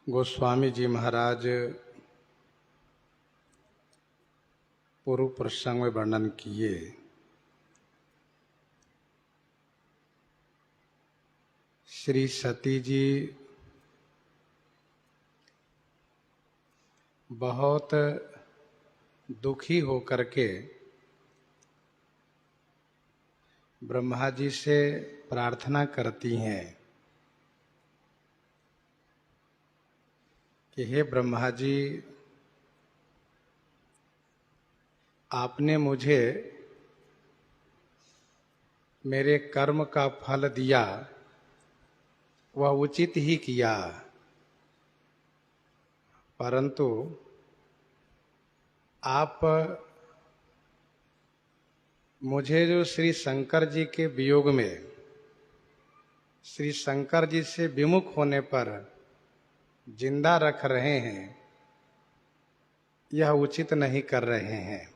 गोस्वामी जी महाराज पूर्व प्रसंग में वर्णन किए। श्री सती जी बहुत दुखी होकर के ब्रह्मा जी से प्रार्थना करती हैं कि हे ब्रह्मा जी, आपने मुझे मेरे कर्म का फल दिया, वह उचित ही किया, परंतु आप मुझे जो श्री शंकर जी के वियोग में, श्री शंकर जी से विमुख होने पर जिंदा रख रहे हैं, यह उचित नहीं कर रहे हैं।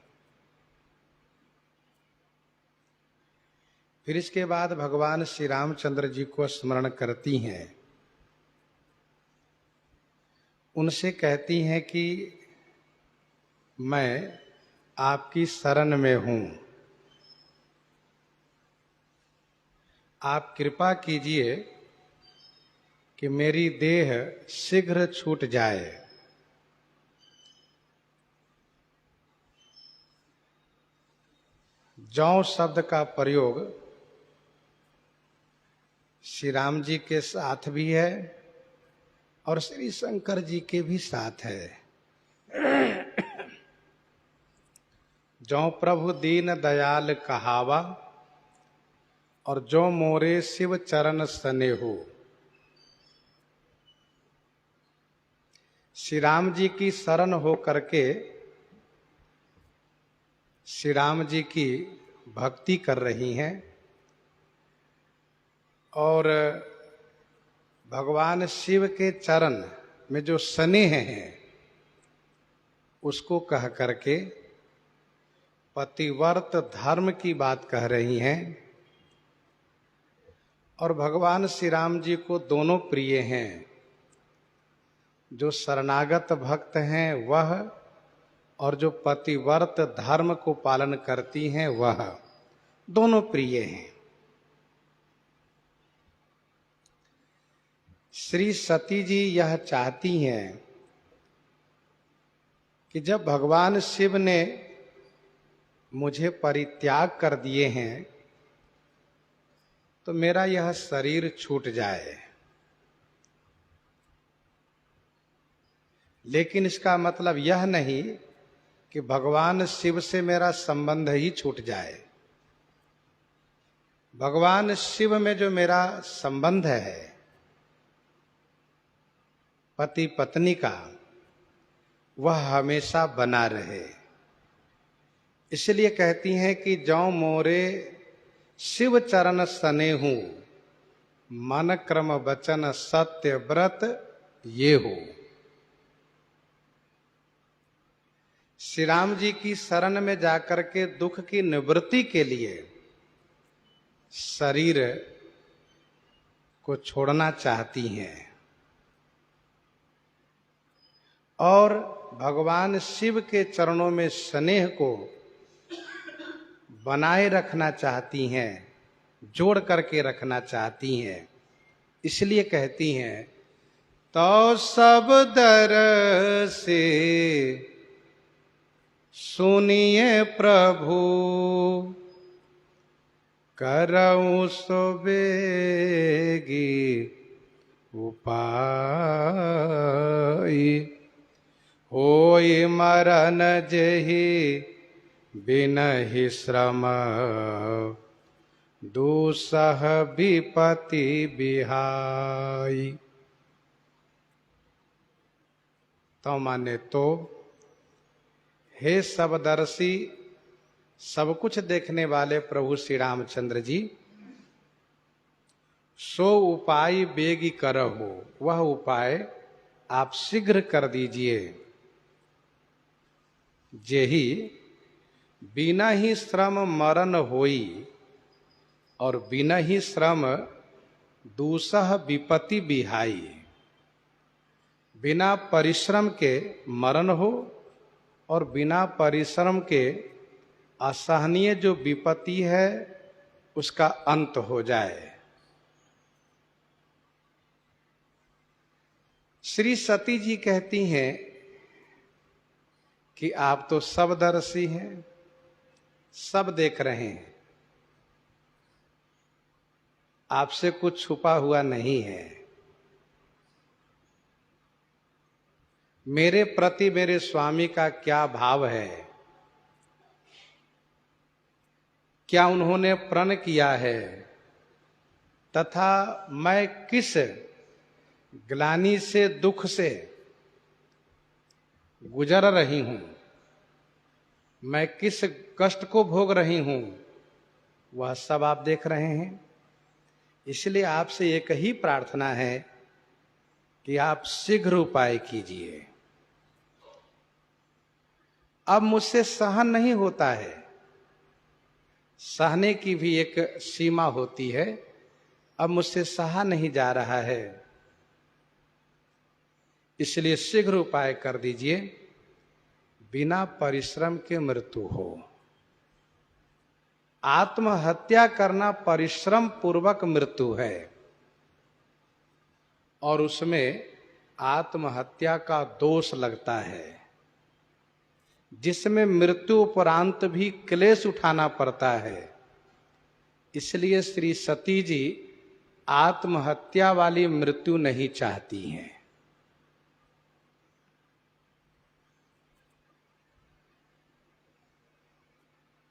फिर इसके बाद भगवान श्री रामचंद्र जी को स्मरण करती हैं, उनसे कहती हैं कि मैं आपकी शरण में हूं, आप कृपा कीजिए कि मेरी देह शीघ्र छूट जाए। जौ शब्द का प्रयोग श्री राम जी के साथ भी है और श्री शंकर जी के भी साथ है। जौ प्रभु दीन दयाल कहावा और जो मोरे शिव चरण स्नेहो। श्री राम जी की शरण हो करके श्री राम जी की भक्ति कर रही हैं और भगवान शिव के चरण में जो स्नेह है उसको कह करके पतिव्रत धर्म की बात कह रही हैं। और भगवान श्री राम जी को दोनों प्रिय हैं, जो शरणागत भक्त हैं वह, और जो पतिव्रत धर्म को पालन करती हैं वह, दोनों प्रिय हैं। श्री सती जी यह चाहती हैं कि जब भगवान शिव ने मुझे परित्याग कर दिए हैं तो मेरा यह शरीर छूट जाए, लेकिन इसका मतलब यह नहीं कि भगवान शिव से मेरा संबंध ही छूट जाए। भगवान शिव में जो मेरा संबंध है पति पत्नी का, वह हमेशा बना रहे। इसलिए कहती हैं कि जौ मोरे शिव चरण स्नेहु, मन क्रम वचन सत्य व्रत ये हो। श्री राम जी की शरण में जाकर के दुख की निवृत्ति के लिए शरीर को छोड़ना चाहती हैं और भगवान शिव के चरणों में स्नेह को बनाए रखना चाहती हैं, जोड़ करके रखना चाहती हैं। इसलिए कहती हैं, तो सब दर से सुनिए प्रभु, करऊं सो बेगी उपाय, होई मरण जेहि बिनहि श्रम, दूसह विपति बिहाई। तो माने तो, हे सबदर्शी, सब कुछ देखने वाले प्रभु श्री रामचंद्र जी, सो उपाय बेगी करहु, वह उपाय आप शीघ्र कर दीजिए। जेहि बिना ही श्रम मरण होई और बिना ही श्रम दूसह विपत्ति बिहाई। बिना परिश्रम के मरण हो और बिना परिश्रम के असहनीय जो विपत्ति है उसका अंत हो जाए। श्री सती जी कहती हैं कि आप तो सबदर्शी हैं, सब देख रहे हैं, आपसे कुछ छुपा हुआ नहीं है। मेरे प्रति मेरे स्वामी का क्या भाव है, क्या उन्होंने प्रण किया है, तथा मैं किस ग्लानि से दुख से गुजर रही हूं, मैं किस कष्ट को भोग रही हूं, वह सब आप देख रहे हैं। इसलिए आपसे एक ही प्रार्थना है कि आप शीघ्र उपाय कीजिए। अब मुझसे सहन नहीं होता है, सहने की भी एक सीमा होती है, अब मुझसे सहा नहीं जा रहा है, इसलिए शीघ्र उपाय कर दीजिए, बिना परिश्रम के मृत्यु हो। आत्महत्या करना परिश्रम पूर्वक मृत्यु है और उसमें आत्महत्या का दोष लगता है, जिसमें मृत्यु उपरांत भी क्लेश उठाना पड़ता है। इसलिए श्री सती जी आत्महत्या वाली मृत्यु नहीं चाहती हैं।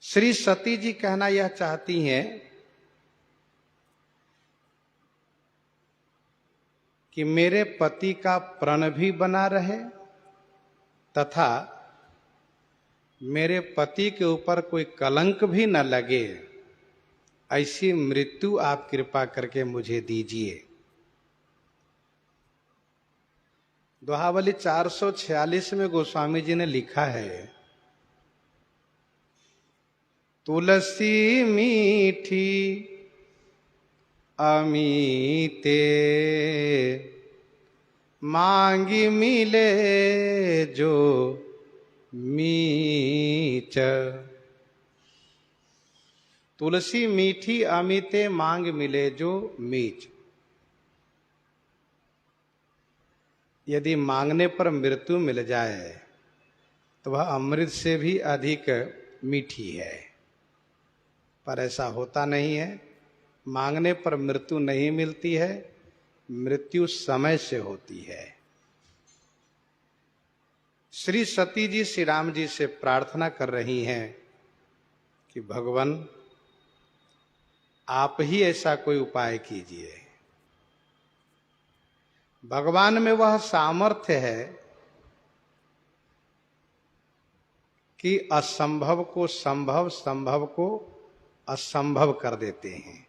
श्री सती जी कहना यह चाहती हैं कि मेरे पति का प्रण भी बना रहे तथा मेरे पति के ऊपर कोई कलंक भी न लगे, ऐसी मृत्यु आप कृपा करके मुझे दीजिए। दोहावली 446 में गोस्वामी जी ने लिखा है, तुलसी मीठी अमीते मांगी मिले जो मीच। तुलसी मीठी अमिते मांग मिले जो मीच। यदि मांगने पर मृत्यु मिल जाए तो वह अमृत से भी अधिक मीठी है, पर ऐसा होता नहीं है। मांगने पर मृत्यु नहीं मिलती है, मृत्यु समय से होती है। श्री सती जी श्री राम जी से प्रार्थना कर रही हैं कि भगवान आप ही ऐसा कोई उपाय कीजिए। भगवान में वह सामर्थ्य है कि असंभव को संभव, संभव को असंभव कर देते हैं।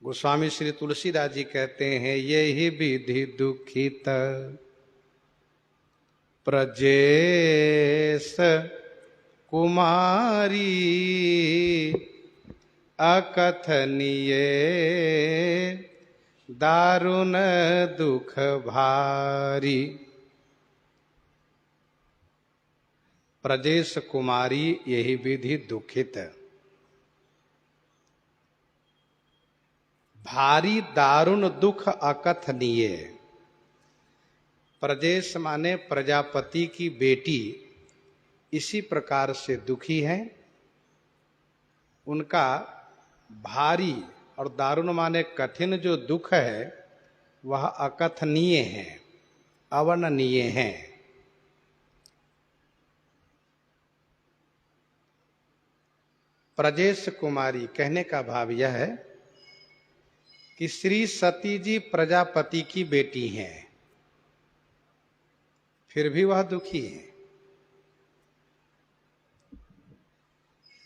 गोस्वामी श्री तुलसीदास जी कहते हैं, ये ही विधि दुखित प्रजेश कुमारी अकथनीय दारुण दुख भारी। प्रजेश कुमारी यही विधि दुखित, भारी दारुण दुख अकथनीय। प्रजेश माने प्रजापति की बेटी, इसी प्रकार से दुखी हैं। उनका भारी और दारुण माने कठिन जो दुख है वह अकथनीय है, अवर्णनीय है। प्रजेश कुमारी कहने का भाव यह है कि श्री सती जी प्रजापति की बेटी हैं, फिर भी वह दुखी है।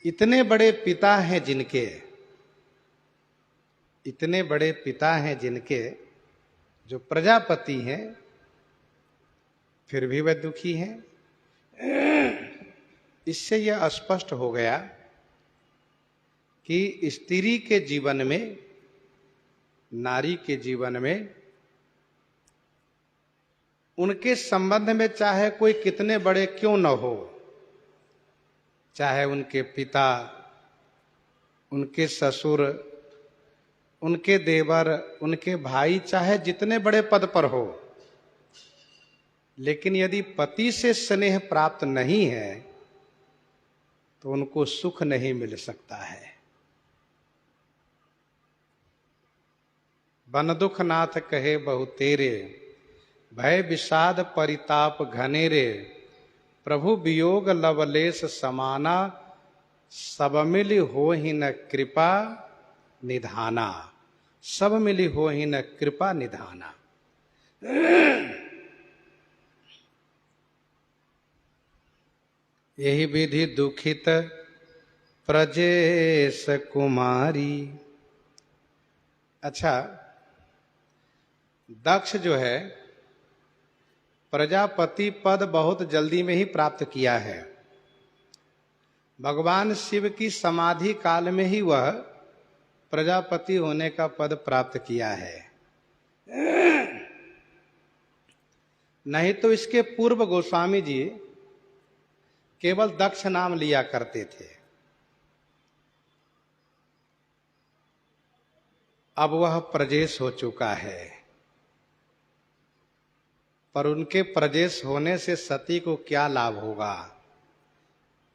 इतने बड़े पिता हैं जिनके, इतने बड़े पिता हैं जिनके, जो प्रजापति हैं, फिर भी वह दुखी हैं। इससे यह स्पष्ट हो गया कि स्त्री के जीवन में, नारी के जीवन में उनके संबंध में चाहे कोई कितने बड़े क्यों न हो, चाहे उनके पिता, उनके ससुर, उनके देवर, उनके भाई, चाहे जितने बड़े पद पर हो, लेकिन यदि पति से स्नेह प्राप्त नहीं है तो उनको सुख नहीं मिल सकता है। बन दुख नाथ कहे बहु तेरे, भय विषाद परिताप घनेरे, प्रभु वियोग लवलेश समाना, सब मिली हो ही न कृपा निधाना। सब मिली हो ही न कृपा निधाना। यही विधि दुखित प्रजेश कुमारी। अच्छा, दक्ष जो है प्रजापति पद बहुत जल्दी में ही प्राप्त किया है। भगवान शिव की समाधि काल में ही वह प्रजापति होने का पद प्राप्त किया है। नहीं तो इसके पूर्व गोस्वामी जी केवल दक्ष नाम लिया करते थे। अब वह प्रजेश हो चुका है, पर उनके प्रजेश होने से सती को क्या लाभ होगा?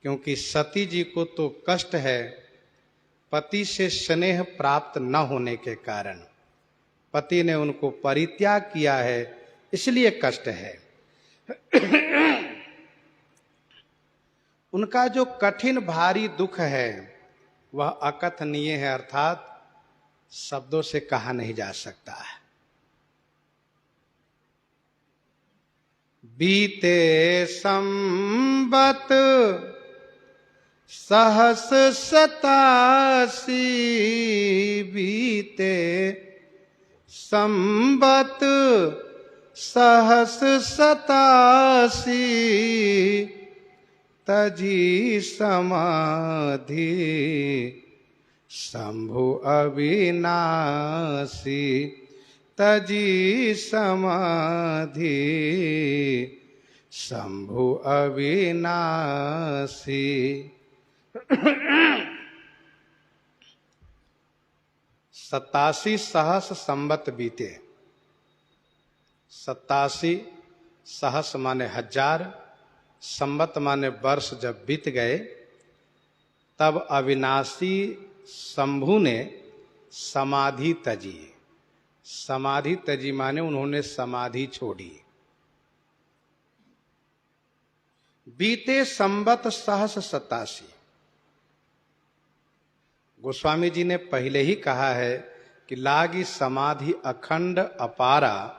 क्योंकि सती जी को तो कष्ट है पति से स्नेह प्राप्त न होने के कारण। पति ने उनको परित्याग किया है, इसलिए कष्ट है। उनका जो कठिन भारी दुख है वह अकथनीय है, अर्थात शब्दों से कहा नहीं जा सकता है। बीते संबत सहस सतासी, बीते संबत सहस सतासी, तजी समाधि शंभु अविनाशी, तजी समाधि शंभु अविनाशी। 87 सहस संबत बीते। 87 सहस माने हजार, संबत माने वर्ष जब बीत गए, तब अविनाशी शंभु ने समाधि तजी। समाधि तजी माने उन्होंने समाधि छोड़ी। बीते संबत सहस 87। गोस्वामी जी ने पहले ही कहा है कि लागी समाधि अखंड अपारा,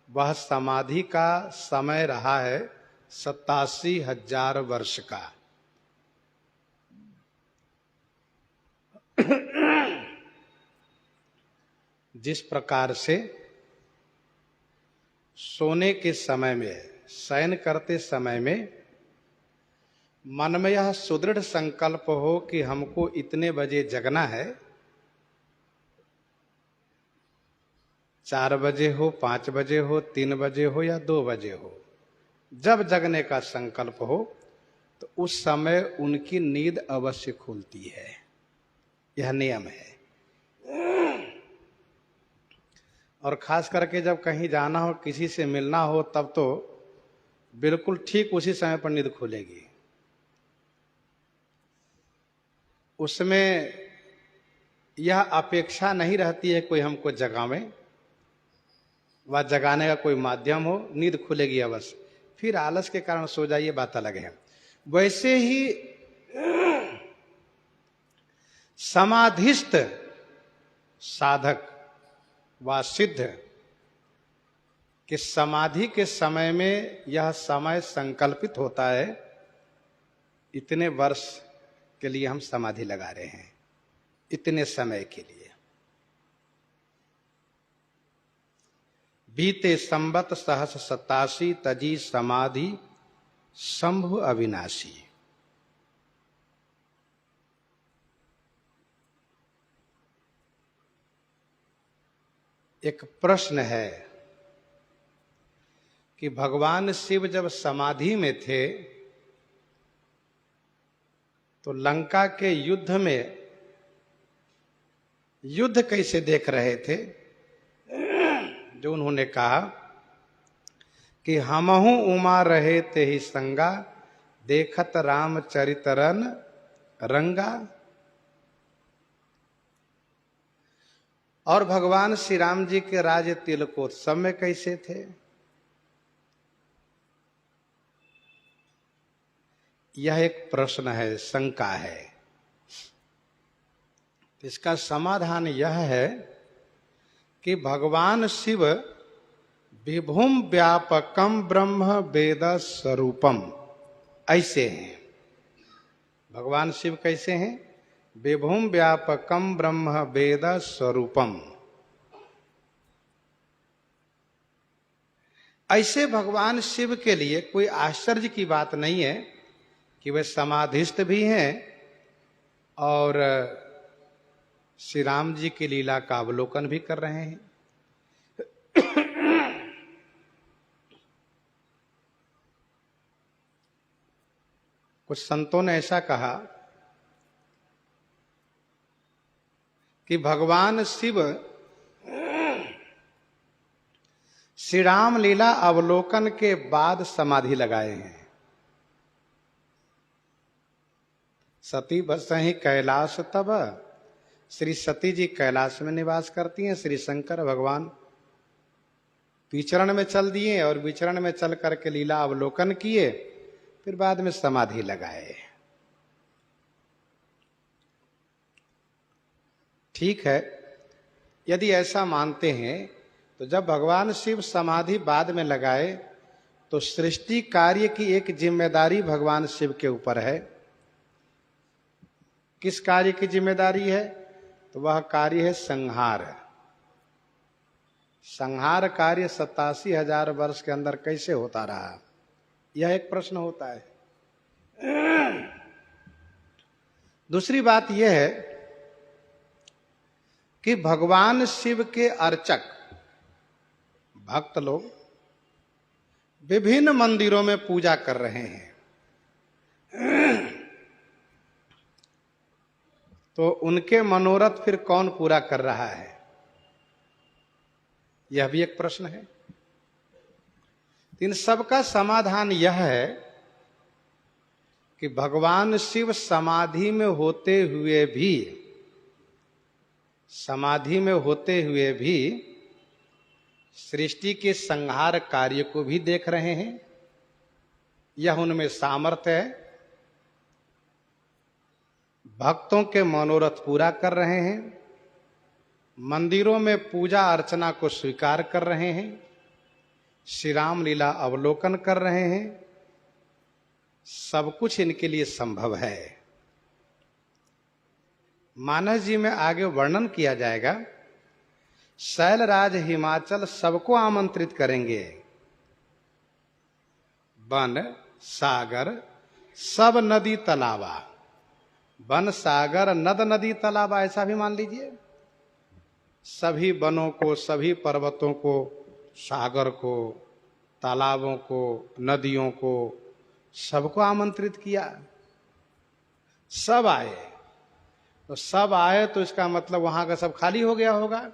वह समाधि का समय रहा है 87,000 वर्ष का। जिस प्रकार से सोने के समय में, शयन करते समय में मन में यह सुदृढ़ संकल्प हो कि हमको इतने बजे जगना है, 4 बजे हो, 5 बजे हो, 3 बजे हो या 2 बजे हो, जब जगने का संकल्प हो तो उस समय उनकी नींद अवश्य खुलती है। यह नियम है। और खास करके जब कहीं जाना हो, किसी से मिलना हो, तब तो बिल्कुल ठीक उसी समय पर नींद खुलेगी। उसमें यह अपेक्षा नहीं रहती है कोई हमको जगावे, व जगाने का कोई माध्यम हो, नींद खुलेगी अवश्य। फिर आलस के कारण सो जाइए, बात अलग है। वैसे ही समाधिस्थ साधक व सिद्ध कि समाधि के समय में यह समय संकल्पित होता है, इतने वर्ष के लिए हम समाधि लगा रहे हैं, इतने समय के लिए। बीते संबत सहस 87, तजी समाधि शंभु अविनाशी। एक प्रश्न है, कि भगवान शिव जब समाधि में थे तो लंका के युद्ध में युद्ध कैसे देख रहे थे, जो उन्होंने कहा कि हमहु उमा रहे ते ही संगा, देखत राम चरितरन रंगा। और भगवान श्री राम जी के राज तिलकोत्सव में कैसे थे, यह एक प्रश्न है, शंका है। इसका समाधान यह है कि भगवान शिव विभुम व्यापकम ब्रह्म वेद स्वरूपम ऐसे हैं। भगवान शिव कैसे हैं? विभुम व्यापकम ब्रह्म वेद स्वरूपम। ऐसे भगवान शिव के लिए कोई आश्चर्य की बात नहीं है कि वे समाधिस्थ भी हैं और श्री राम जी की लीला का अवलोकन भी कर रहे हैं। कुछ संतों ने ऐसा कहा कि भगवान शिव श्री राम लीला अवलोकन के बाद समाधि लगाए हैं। सती बसहि कैलाश तब, श्री सती जी कैलाश में निवास करती हैं। श्री शंकर भगवान विचरण में चल दिए और विचरण में चल करके लीला अवलोकन किए, फिर बाद में समाधि लगाए। ठीक है, यदि ऐसा मानते हैं तो जब भगवान शिव समाधि बाद में लगाए तो सृष्टि कार्य की एक जिम्मेदारी भगवान शिव के ऊपर है। किस कार्य की जिम्मेदारी है? तो वह कार्य है संहार। संहार कार्य 87,000 वर्ष के अंदर कैसे होता रहा, यह एक प्रश्न होता है। दूसरी बात यह है कि भगवान शिव के अर्चक भक्त लोग विभिन्न मंदिरों में पूजा कर रहे हैं, तो उनके मनोरथ फिर कौन पूरा कर रहा है, यह भी एक प्रश्न है। इन सब का समाधान यह है कि भगवान शिव समाधि में होते हुए भी सृष्टि के संहार कार्य को भी देख रहे हैं। यह उनमें सामर्थ्य है। भक्तों के मनोरथ पूरा कर रहे हैं, मंदिरों में पूजा अर्चना को स्वीकार कर रहे हैं, श्री राम लीला अवलोकन कर रहे हैं। सब कुछ इनके लिए संभव है। मानस जी में आगे वर्णन किया जाएगा। शैलराज हिमाचल सबको आमंत्रित करेंगे। वन सागर सब नदी तालाबा, वन सागर नद नदी तालाबा ऐसा भी मान लीजिए। सभी वनों को, सभी पर्वतों को, सागर को, तालाबों को, नदियों को, सबको आमंत्रित किया। सब आए, तो सब आए तो इसका मतलब वहां का सब खाली हो गया होगा,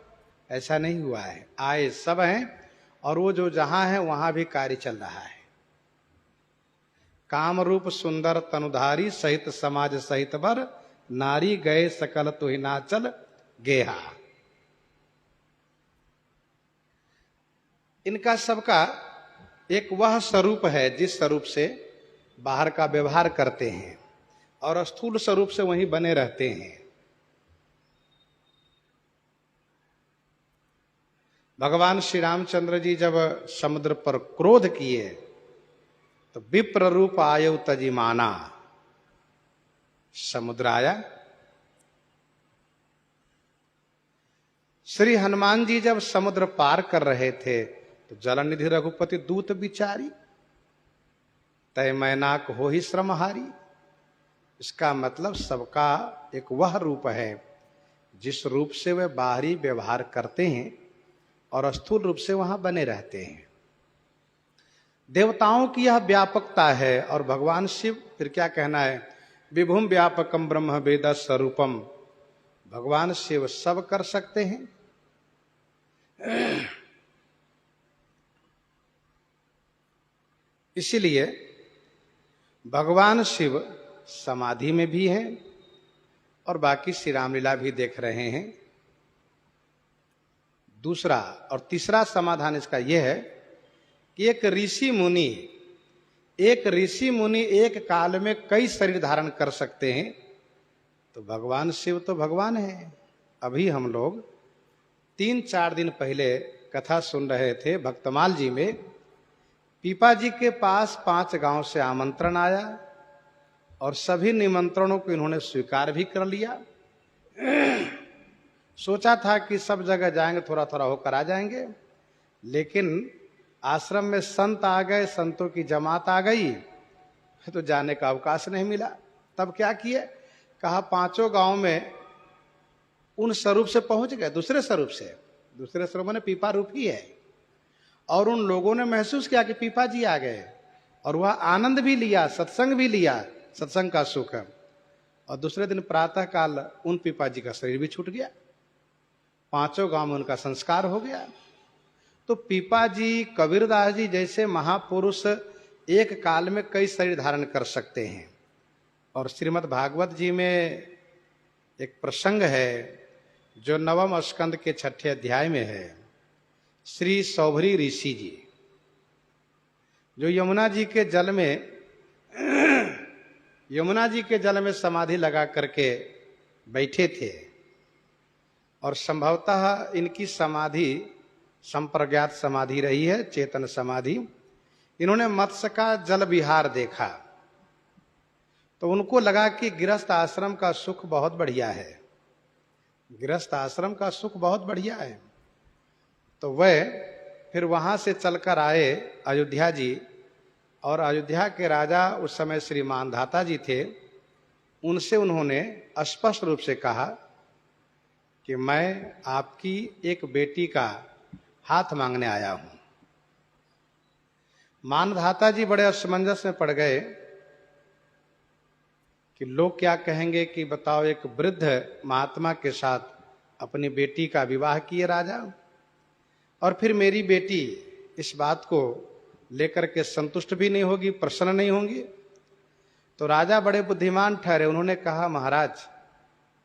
ऐसा नहीं हुआ है। आए सब हैं और वो जो जहां है वहां भी कार्य चल रहा है। काम रूप सुंदर तनुधारी सहित समाज सहित बर, नारी गए सकल तो हिमाचल गेहा। इनका सबका एक वह स्वरूप है जिस स्वरूप से बाहर का व्यवहार करते हैं और स्थूल स्वरूप से वहीं बने रहते हैं। भगवान श्री रामचंद्र जी जब समुद्र पर क्रोध किए तो विप्र रूप आयु तजिमाना, समुद्र आया। श्री हनुमान जी जब समुद्र पार कर रहे थे तो जलनिधि रघुपति दूत बिचारी, तय मैनाक हो ही श्रमहारी। इसका मतलब सबका एक वह रूप है जिस रूप से वे बाहरी व्यवहार करते हैं और स्थूल रूप से वहां बने रहते हैं। देवताओं की यह व्यापकता है। और भगवान शिव फिर क्या कहना है, विभुम व्यापकम ब्रह्म वेद स्वरूपम, भगवान शिव सब कर सकते हैं। इसीलिए भगवान शिव समाधि में भी हैं और बाकी श्री रामलीला भी देख रहे हैं। दूसरा और तीसरा समाधान इसका यह है कि एक ऋषि मुनि एक काल में कई शरीर धारण कर सकते हैं। तो भगवान शिव तो भगवान है। अभी हम लोग 3-4 दिन पहले कथा सुन रहे थे भक्तमाल जी में, पीपा जी के पास 5 गांव से आमंत्रण आया और सभी निमंत्रणों को इन्होंने स्वीकार भी कर लिया। सोचा था कि सब जगह जाएंगे, थोड़ा थोड़ा होकर आ जाएंगे, लेकिन आश्रम में संत आ गए, संतों की जमात आ गई, तो जाने का अवकाश नहीं मिला। तब क्या किए, कहा 5 गांव में उन स्वरूप से पहुंच गए, दूसरे स्वरूप में पीपा रूप ही है। और उन लोगों ने महसूस किया कि पीपा जी आ गए और वह आनंद भी लिया, सत्संग भी लिया, सत्संग का सुख। और दूसरे दिन प्रातः काल उन पीपा जी का शरीर भी छूट गया, 5 गांव में उनका संस्कार हो गया। तो पीपा जी, कबीरदास जी जैसे महापुरुष एक काल में कई शरीर धारण कर सकते हैं। और श्रीमद् भागवत जी में एक प्रसंग है जो 9वें स्कंद के 6ठे अध्याय में है। श्री सौभरी ऋषि जी जो यमुना जी के जल में समाधि लगा करके बैठे थे, और संभवतः इनकी समाधि संप्रज्ञात समाधि रही है, चेतन समाधि। इन्होंने मत्स्य का जल विहार देखा तो उनको लगा कि गृहस्थ आश्रम का सुख बहुत बढ़िया है, गृहस्थ आश्रम का सुख बहुत बढ़िया है। तो वह फिर वहां से चलकर आए अयोध्या जी, और अयोध्या के राजा उस समय श्री मानधाता जी थे। उनसे उन्होंने स्पष्ट रूप से कहा कि मैं आपकी एक बेटी का हाथ मांगने आया हूं। मानधाता जी बड़े असमंजस में पड़ गए कि लोग क्या कहेंगे कि बताओ, एक वृद्ध महात्मा के साथ अपनी बेटी का विवाह किए राजा, और फिर मेरी बेटी इस बात को लेकर के संतुष्ट भी नहीं होगी, प्रसन्न नहीं होंगी। तो राजा बड़े बुद्धिमान ठहरे, उन्होंने कहा महाराज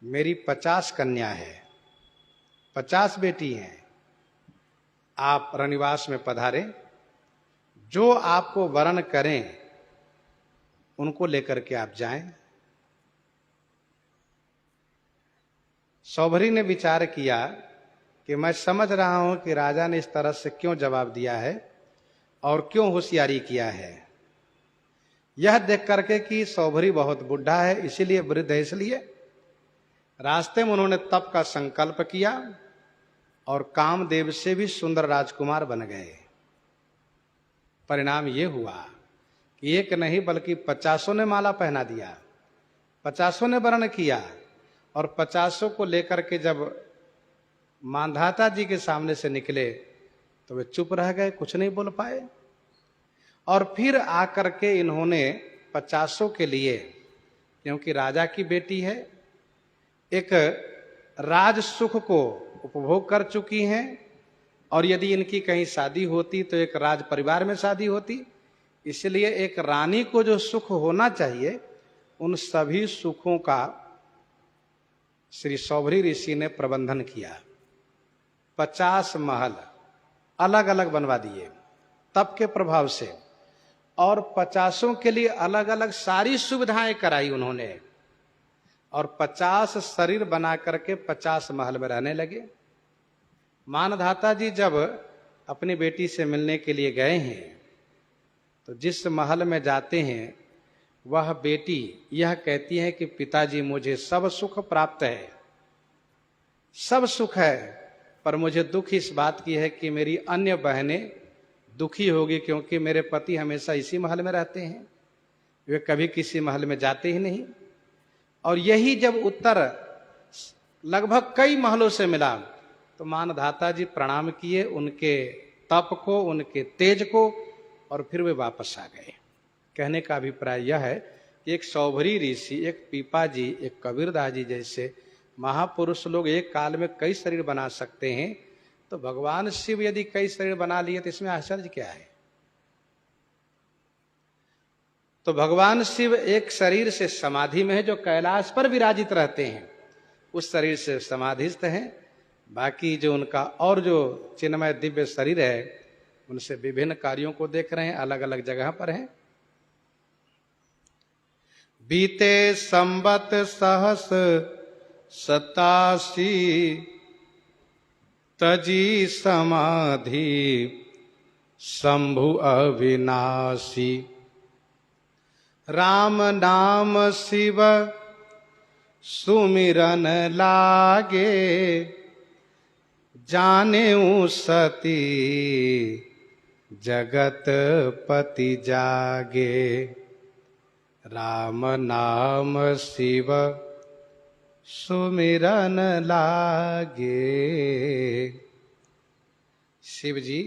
मेरी 50 कन्या है, 50 बेटी हैं, आप रनिवास में पधारें, जो आपको वरण करें उनको लेकर के आप जाएं। सौभरी ने विचार किया कि मैं समझ रहा हूं कि राजा ने इस तरह से क्यों जवाब दिया है और क्यों होशियारी किया है। यह देख करके कि सौभरी बहुत बुढ़ा है, इसीलिए वृद्ध है, इसलिए रास्ते में उन्होंने तप का संकल्प किया और कामदेव से भी सुंदर राजकुमार बन गए। परिणाम ये हुआ कि एक नहीं बल्कि 50 ने माला पहना दिया, 50 ने वर्ण किया, और 50 को लेकर के जब मानधाता जी के सामने से निकले तो वे चुप रह गए, कुछ नहीं बोल पाए। और फिर आकर के इन्होंने 50 के लिए, क्योंकि राजा की बेटी है, एक राज सुख को उपभोग कर चुकी हैं, और यदि इनकी कहीं शादी होती तो एक राज परिवार में शादी होती, इसलिए एक रानी को जो सुख होना चाहिए उन सभी सुखों का श्री सौभरी ऋषि ने प्रबंधन किया। 50 महल अलग अलग बनवा दिए तप के प्रभाव से, और 50 के लिए अलग अलग सारी सुविधाएं कराई उन्होंने, और 50 शरीर बना करके 50 महल में रहने लगे। मानधाता जी जब अपनी बेटी से मिलने के लिए गए हैं तो जिस महल में जाते हैं वह बेटी यह कहती है कि पिताजी मुझे सब सुख प्राप्त है, सब सुख है, पर मुझे दुख इस बात की है कि मेरी अन्य बहनें दुखी होगी, क्योंकि मेरे पति हमेशा इसी महल में रहते हैं, वे कभी किसी महल में जाते ही नहीं। और यही जब उत्तर लगभग कई महलों से मिला तो मानधाता जी प्रणाम किए, उनके तप को, उनके तेज को, और फिर वे वापस आ गए। कहने का अभिप्राय यह है कि एक सौभरी ऋषि, एक पीपा जी, एक कबीरदास जी जैसे महापुरुष लोग एक काल में कई शरीर बना सकते हैं, तो भगवान शिव यदि कई शरीर बना लिए तो इसमें आश्चर्य क्या है। तो भगवान शिव एक शरीर से समाधि में है, जो कैलाश पर विराजित रहते हैं, उस शरीर से समाधिस्थ हैं। बाकी जो उनका और जो चिन्मय दिव्य शरीर है, उनसे विभिन्न कार्यों को देख रहे हैं, अलग अलग जगह पर हैं। बीते संबत सहस 87 तजी समाधि शंभु अविनाशी। राम नाम शिव सुमिरन लागे, जानेऊ सती जगत पति जागे। राम नाम शिव सुमिरन लागे। शिव जी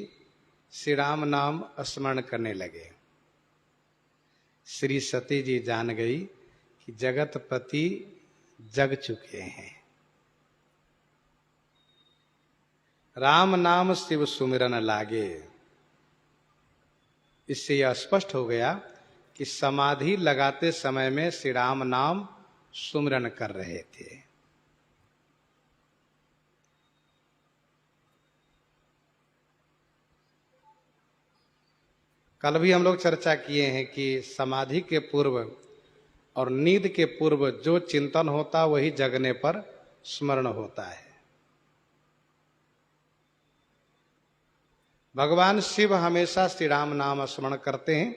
श्री राम नाम स्मरण करने लगे। श्री सती जी जान गई कि जगतपति जग चुके हैं। राम नाम शिव सुमिरन लागे, इससे यह स्पष्ट हो गया कि समाधि लगाते समय में श्री राम नाम सुमिरन कर रहे थे। कल भी हम लोग चर्चा किए हैं कि समाधि के पूर्व और नींद के पूर्व जो चिंतन होता वही जगने पर स्मरण होता है। भगवान शिव हमेशा श्री राम नाम स्मरण करते हैं।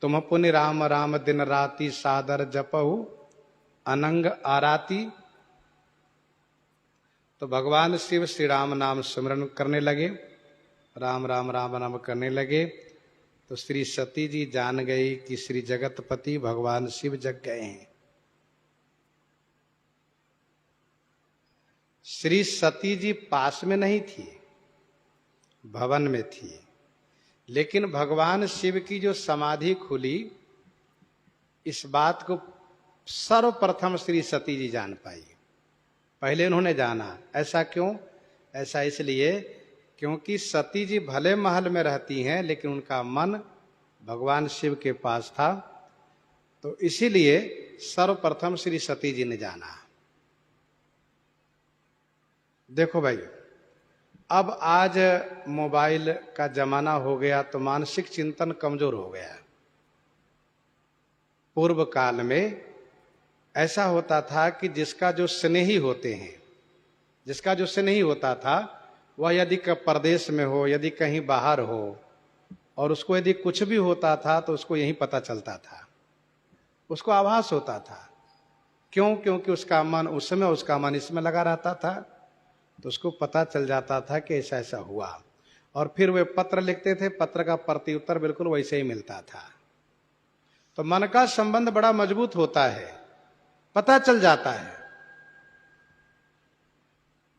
तुम पुण्य राम राम दिन राति सादर जपहु अनंग आराती। तो भगवान शिव श्री राम नाम स्मरण करने लगे, राम राम राम नाम करने लगे। तो श्री सती जी जान गई कि श्री जगतपति भगवान शिव जग गए हैं। श्री सती जी पास में नहीं थी, भवन में थी, लेकिन भगवान शिव की जो समाधि खुली, इस बात को सर्वप्रथम श्री सती जी जान पाई। पहले उन्होंने जाना। ऐसा क्यों? ऐसा इसलिए क्योंकि सती जी भले महल में रहती हैं, लेकिन उनका मन भगवान शिव के पास था। तो इसीलिए सर्वप्रथम श्री सती जी ने जाना। देखो भाई, अब आज मोबाइल का जमाना हो गया तो मानसिक चिंतन कमजोर हो गया। पूर्व काल में ऐसा होता था कि जिसका जो स्नेही होते हैं, जिसका जो स्नेही होता था, वह यदि परदेश में हो, यदि कहीं बाहर हो, और उसको यदि कुछ भी होता था तो उसको यही पता चलता था, उसको आभास होता था। क्यों? क्योंकि उसका मन उस समय, उसका मन इसमें लगा रहता था, तो उसको पता चल जाता था कि ऐसा ऐसा हुआ। और फिर वे पत्र लिखते थे, पत्र का प्रत्युत्तर बिल्कुल वैसे ही मिलता था। तो मन का संबंध बड़ा मजबूत होता है, पता चल जाता है।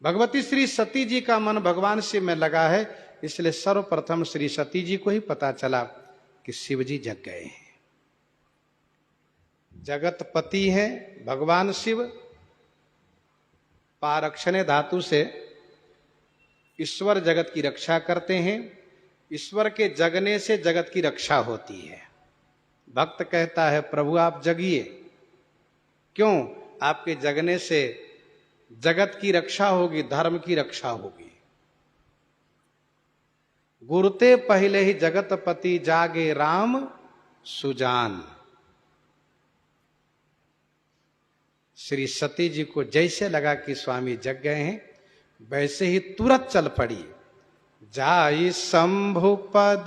भगवती श्री सती जी का मन भगवान शिव में लगा है, इसलिए सर्वप्रथम श्री सती जी को ही पता चला कि शिव जी जग गए हैं। जगतपति हैं भगवान शिव। पारक्षणे धातु से ईश्वर जगत की रक्षा करते हैं। ईश्वर के जगने से जगत की रक्षा होती है। भक्त कहता है, प्रभु आप जगिए। क्यों? आपके जगने से जगत की रक्षा होगी, धर्म की रक्षा होगी। गुरुते पहले ही जगतपति जागे राम सुजान। श्री सती जी को जैसे लगा कि स्वामी जग गए हैं, वैसे ही तुरंत चल पड़ी। जाई शंभु पद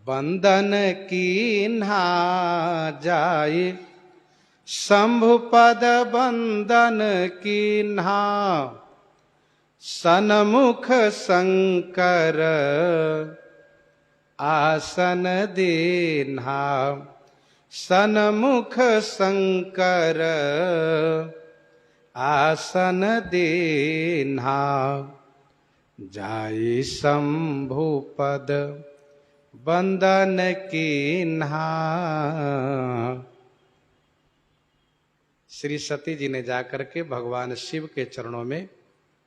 बंदन कीन्हा, जाई शंभु पद बंदन कीन्हा, सनमुख शंकर आसन दीन्हा, सनमुख शंकर आसन दीन्हा, जाई शंभु पद बंदन कीन्हा। श्री सती जी ने जाकर के भगवान शिव के चरणों में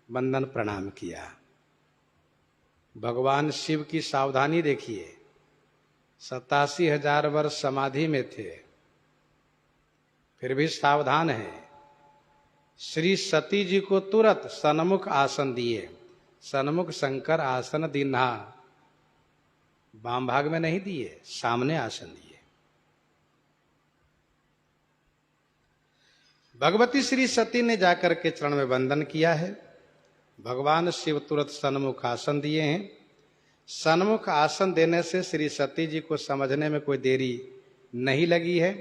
वंदन प्रणाम किया। भगवान शिव की सावधानी देखिए, 87,000 वर्ष समाधि में थे, फिर भी सावधान है। श्री सती जी को तुरंत सन्मुख आसन दिए। सन्मुख शंकर आसन दीन्हा, वाम भाग में नहीं दिए, सामने आसन दिए। भगवती श्री सती ने जाकर के चरण में वंदन किया है। भगवान शिव तुरंत सन्मुख आसन दिए हैं। सन्मुख आसन देने से श्री सती जी को समझने में कोई देरी नहीं लगी है,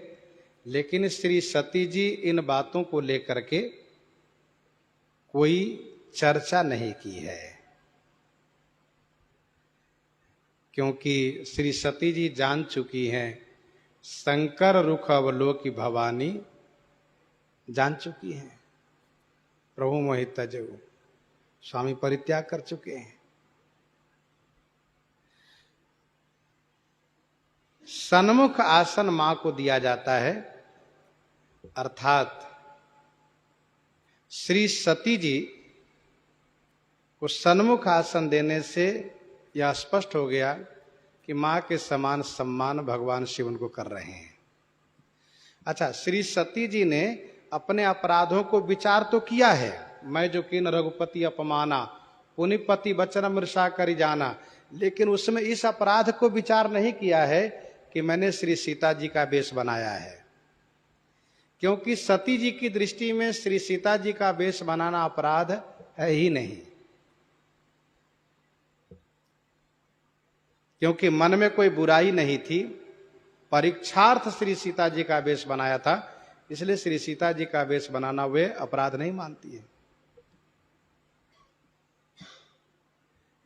लेकिन श्री सती जी इन बातों को लेकर के कोई चर्चा नहीं की है, क्योंकि श्री सती जी जान चुकी हैं शंकर रुख अवलोकी भवानी, जान चुकी हैं प्रभु मोहि तजऊ, स्वामी परित्याग कर चुके हैं। सन्मुख आसन मां को दिया जाता है, अर्थात श्री सती जी को सन्मुख आसन देने से यह स्पष्ट हो गया कि मां के समान सम्मान भगवान शिव उनको कर रहे हैं। अच्छा, श्री सती जी ने अपने अपराधों को विचार तो किया है, मैं जो कीन रघुपति अपमाना, पुनिपति बचन मृषा करी जाना, लेकिन उसमें इस अपराध को विचार नहीं किया है कि मैंने श्री सीता जी का वेश बनाया है, क्योंकि सती जी की दृष्टि में श्री सीता जी का वेश बनाना अपराध है ही नहीं, क्योंकि मन में कोई बुराई नहीं थी। परीक्षार्थ श्री सीता जी का वेश बनाया था, इसलिए श्री सीता जी का वेश बनाना वे अपराध नहीं मानती है।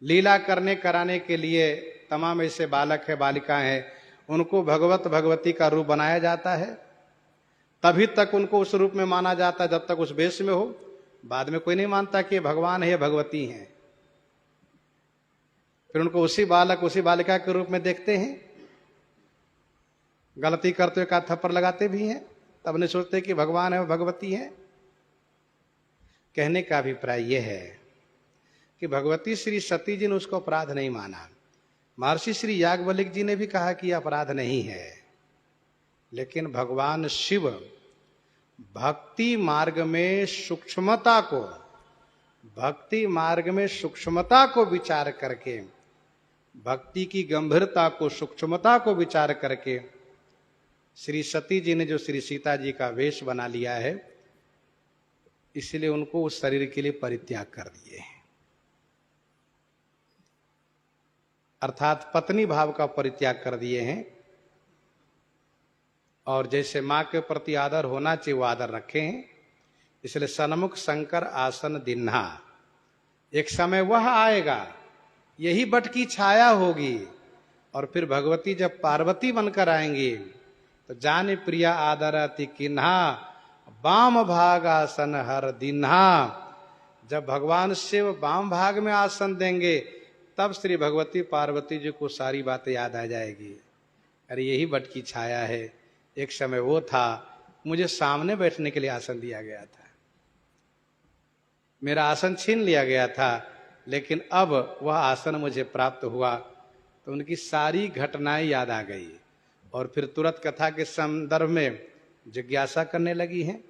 लीला करने कराने के लिए तमाम ऐसे बालक है, बालिका हैं, उनको भगवत भगवती का रूप बनाया जाता है, तभी तक उनको उस रूप में माना जाता है जब तक उस वेश में हो। बाद में कोई नहीं मानता कि भगवान है, भगवती हैं, फिर उनको उसी बालक उसी बालिका के रूप में देखते हैं। गलती करते हुए का थप्पड़ लगाते भी हैं, तब नहीं सोचते कि भगवान है, भगवती है। कहने का अभिप्राय यह है कि भगवती श्री सती जी ने उसको अपराध नहीं माना। महर्षि श्री याज्ञवल्क्य जी ने भी कहा कि अपराध नहीं है, लेकिन भगवान शिव भक्ति मार्ग में सूक्ष्मता को विचार करके, भक्ति की गंभीरता को, सूक्ष्मता को विचार करके श्री सती जी ने जो श्री सीता जी का वेश बना लिया है, इसलिए उनको उस शरीर के लिए परित्याग कर दिए हैं, अर्थात पत्नी भाव का परित्याग कर दिए हैं। और जैसे मां के प्रति आदर होना चाहिए वो आदर रखे हैं, इसलिए सन्मुख शंकर आसन दिन्हा। एक समय वह आएगा, यही बट की छाया होगी, और फिर भगवती जब पार्वती बनकर आएंगी तो जाने प्रिया आदरति किन्हा, वाम भाग आसन हर दिन्हा। जब भगवान शिव वाम भाग में आसन देंगे तब श्री भगवती पार्वती जी को सारी बातें याद आ जाएगी, अरे यही बट की छाया है, एक समय वो था, मुझे सामने बैठने के लिए आसन दिया गया था, मेरा आसन छीन लिया गया था, लेकिन अब वह आसन मुझे प्राप्त हुआ। तो उनकी सारी घटनाएं याद आ गई और फिर तुरंत कथा के संदर्भ में जिज्ञासा करने लगी हैं।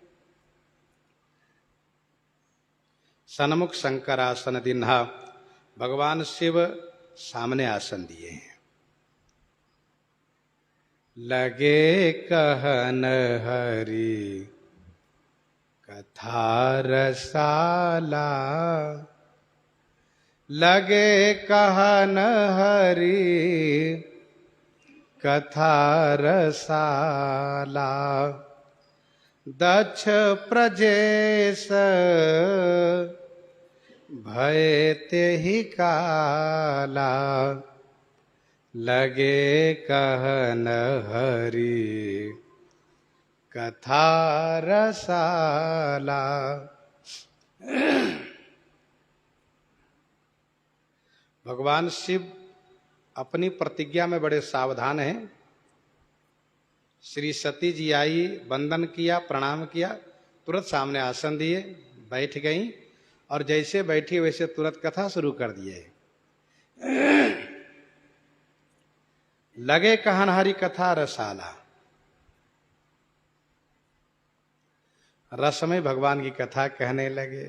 सन्मुख शंकर आसन दिन्हा, भगवान शिव सामने आसन दिए हैं। लगे कहन हरि कथा रसाला, लगे कहन हरि कथा रसाला, दक्ष प्रजेश भय तेहि काला, लगे कहन हरि कथा रसाला। भगवान शिव अपनी प्रतिज्ञा में बड़े सावधान हैं। श्री सती जी आई, वंदन किया, प्रणाम किया, तुरंत सामने आसन दिए, बैठ गईं और जैसे बैठी वैसे तुरंत कथा शुरू कर दिए। लगे कहन हरि कथा रसाला, रस में भगवान की कथा कहने लगे।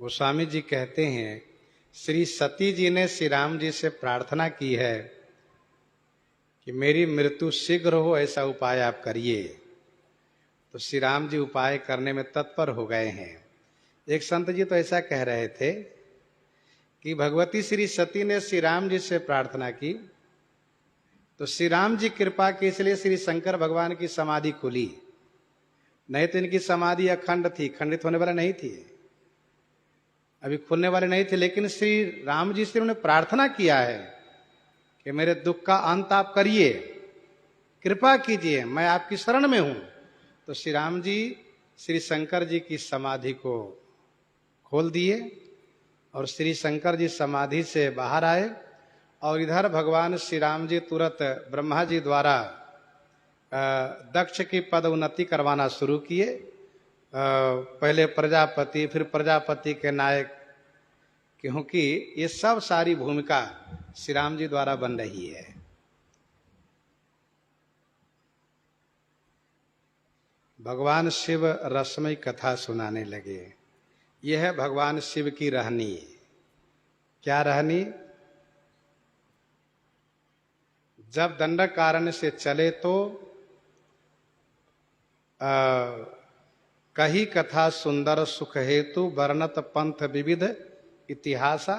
गोस्वामी जी कहते हैं श्री सती जी ने श्री राम जी से प्रार्थना की है कि मेरी मृत्यु शीघ्र हो, ऐसा उपाय आप करिए। तो श्री राम जी उपाय करने में तत्पर हो गए हैं। एक संत जी तो ऐसा कह रहे थे कि भगवती श्री सती ने श्री राम जी से प्रार्थना की तो श्री राम जी कृपा की, इसलिए श्री शंकर भगवान की समाधि खुली, नहीं तो इनकी समाधि अखंड थी, खंडित होने वाला नहीं थी, अभी खुलने वाले नहीं थे। लेकिन श्री राम जी से उन्होंने प्रार्थना किया है कि मेरे दुख का अंत आप करिए, कृपा कीजिए, मैं आपकी शरण में हूं। तो श्री राम जी श्री शंकर जी की समाधि को खोल दिए और श्री शंकर जी समाधि से बाहर आए और इधर भगवान श्री राम जी तुरंत ब्रह्मा जी द्वारा दक्ष की पद उन्नति करवाना शुरू किए। पहले प्रजापति, फिर प्रजापति के नायक, क्योंकि ये सब सारी भूमिका श्री राम जी द्वारा बन रही है। भगवान शिव रसमय कथा सुनाने लगे। यह है भगवान शिव की रहनी। क्या रहनी? जब दंडकारण्य से चले तो कही कथा सुंदर सुख हेतु वर्णत पंथ विविध इतिहासा।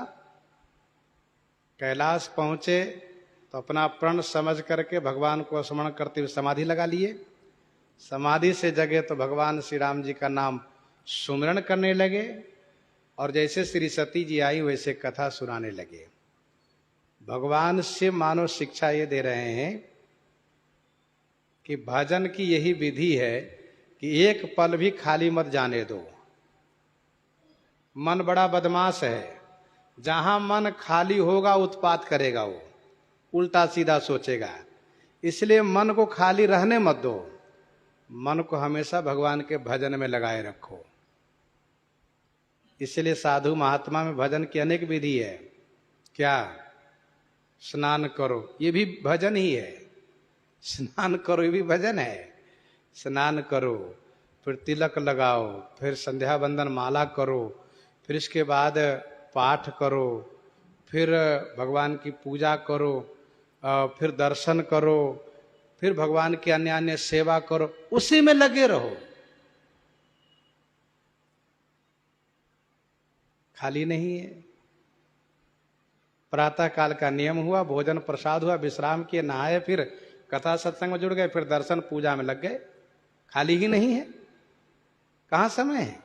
कैलाश पहुंचे तो अपना प्रण समझ करके भगवान को स्मरण करते हुए समाधि लगा लिए। समाधि से जगे तो भगवान श्री राम जी का नाम सुमिरन करने लगे और जैसे श्री सती जी आई वैसे कथा सुनाने लगे। भगवान शिव मानो शिक्षा ये दे रहे हैं कि भजन की यही विधि है कि एक पल भी खाली मत जाने दो। मन बड़ा बदमाश है, जहां मन खाली होगा उत्पात करेगा, वो उल्टा सीधा सोचेगा। इसलिए मन को खाली रहने मत दो, मन को हमेशा भगवान के भजन में लगाए रखो। इसलिए साधु महात्मा में भजन की अनेक विधि है। क्या? स्नान करो, ये भी भजन ही है। स्नान करो, ये भी भजन है। स्नान करो, फिर तिलक लगाओ, फिर संध्या वंदन माला करो, फिर इसके बाद पाठ करो, फिर भगवान की पूजा करो, फिर दर्शन करो, फिर भगवान की अन्य अन्य सेवा करो, उसी में लगे रहो, खाली नहीं है। प्रातः काल का नियम हुआ, भोजन प्रसाद हुआ, विश्राम किए, नहाए, फिर कथा सत्संग में जुड़ गए, फिर दर्शन पूजा में लग गए। खाली ही नहीं है, कहां समय है?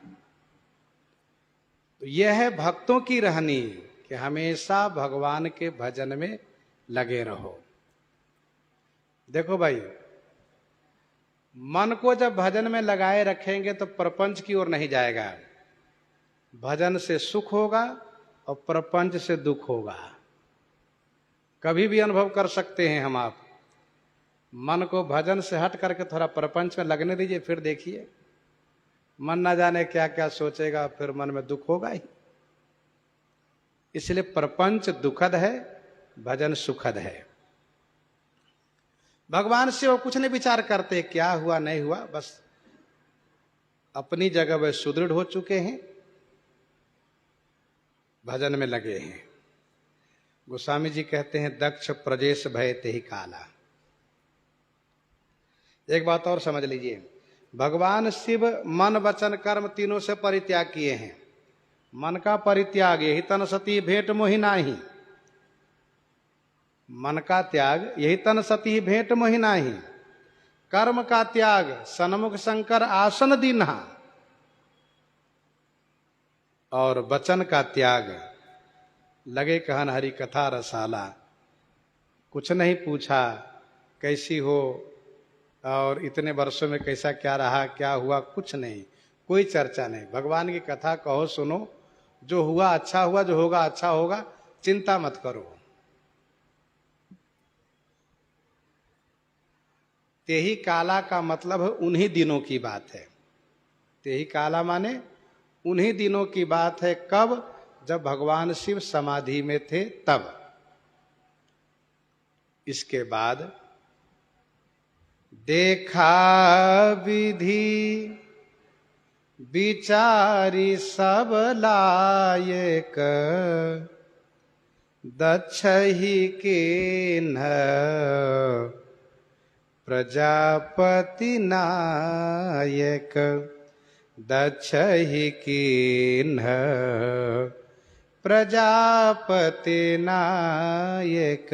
तो यह है भक्तों की रहनी कि हमेशा भगवान के भजन में लगे रहो। देखो भाई, मन को जब भजन में लगाए रखेंगे तो प्रपंच की ओर नहीं जाएगा। भजन से सुख होगा और प्रपंच से दुख होगा। कभी भी अनुभव कर सकते हैं हम आप। मन को भजन से हट करके थोड़ा प्रपंच में लगने दीजिए, फिर देखिए मन ना जाने क्या क्या सोचेगा, फिर मन में दुख होगा ही। इसलिए प्रपंच दुखद है, भजन सुखद है। भगवान से वो कुछ नहीं विचार करते क्या हुआ नहीं हुआ, बस अपनी जगह वे सुदृढ़ हो चुके हैं, भजन में लगे हैं। गोस्वामी जी कहते हैं दक्ष प्रजेश भय तेहि काला। एक बात और समझ लीजिए, भगवान शिव मन वचन कर्म तीनों से परित्याग किए हैं। मन का परित्याग यही तन सती भेंट मोहि नाही। मन का त्याग यही तन सती भेंट मोहि नाही। कर्म का त्याग सन्मुख शंकर आसन दीन्हा। और वचन का त्याग लगे कहन हरि कथा रसाला। कुछ नहीं पूछा कैसी हो और इतने वर्षों में कैसा क्या रहा क्या हुआ, कुछ नहीं, कोई चर्चा नहीं। भगवान की कथा कहो सुनो, जो हुआ अच्छा हुआ, जो होगा अच्छा होगा, चिंता मत करो। तेहि काला का मतलब उन्हीं दिनों की बात है। तेहि काला माने उन्हीं दिनों की बात है। कब? जब भगवान शिव समाधि में थे तब। इसके बाद देखा विधि विचारी सब लायक, दक्ष ही किन्ह प्रजापति नायक, दक्ष ही किन्ह प्रजापति नायक।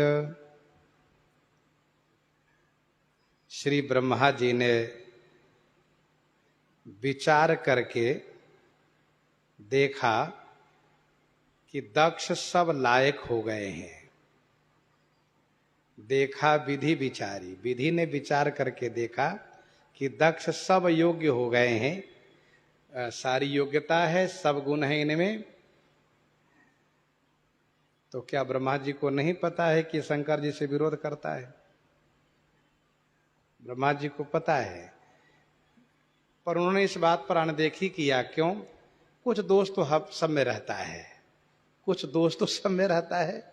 श्री ब्रह्मा जी ने विचार करके देखा कि दक्ष सब लायक हो गए हैं। देखा विधि विचारी, विधि ने विचार करके देखा कि दक्ष सब योग्य हो गए हैं, सारी योग्यता है, सब गुण है इनमें। तो क्या ब्रह्मा जी को नहीं पता है कि शंकर जी से विरोध करता है? ब्रह्मा जी को पता है, पर उन्होंने इस बात पर अनदेखी किया। क्यों? कुछ दोष तो सब में रहता है, कुछ दोष तो सब में रहता है।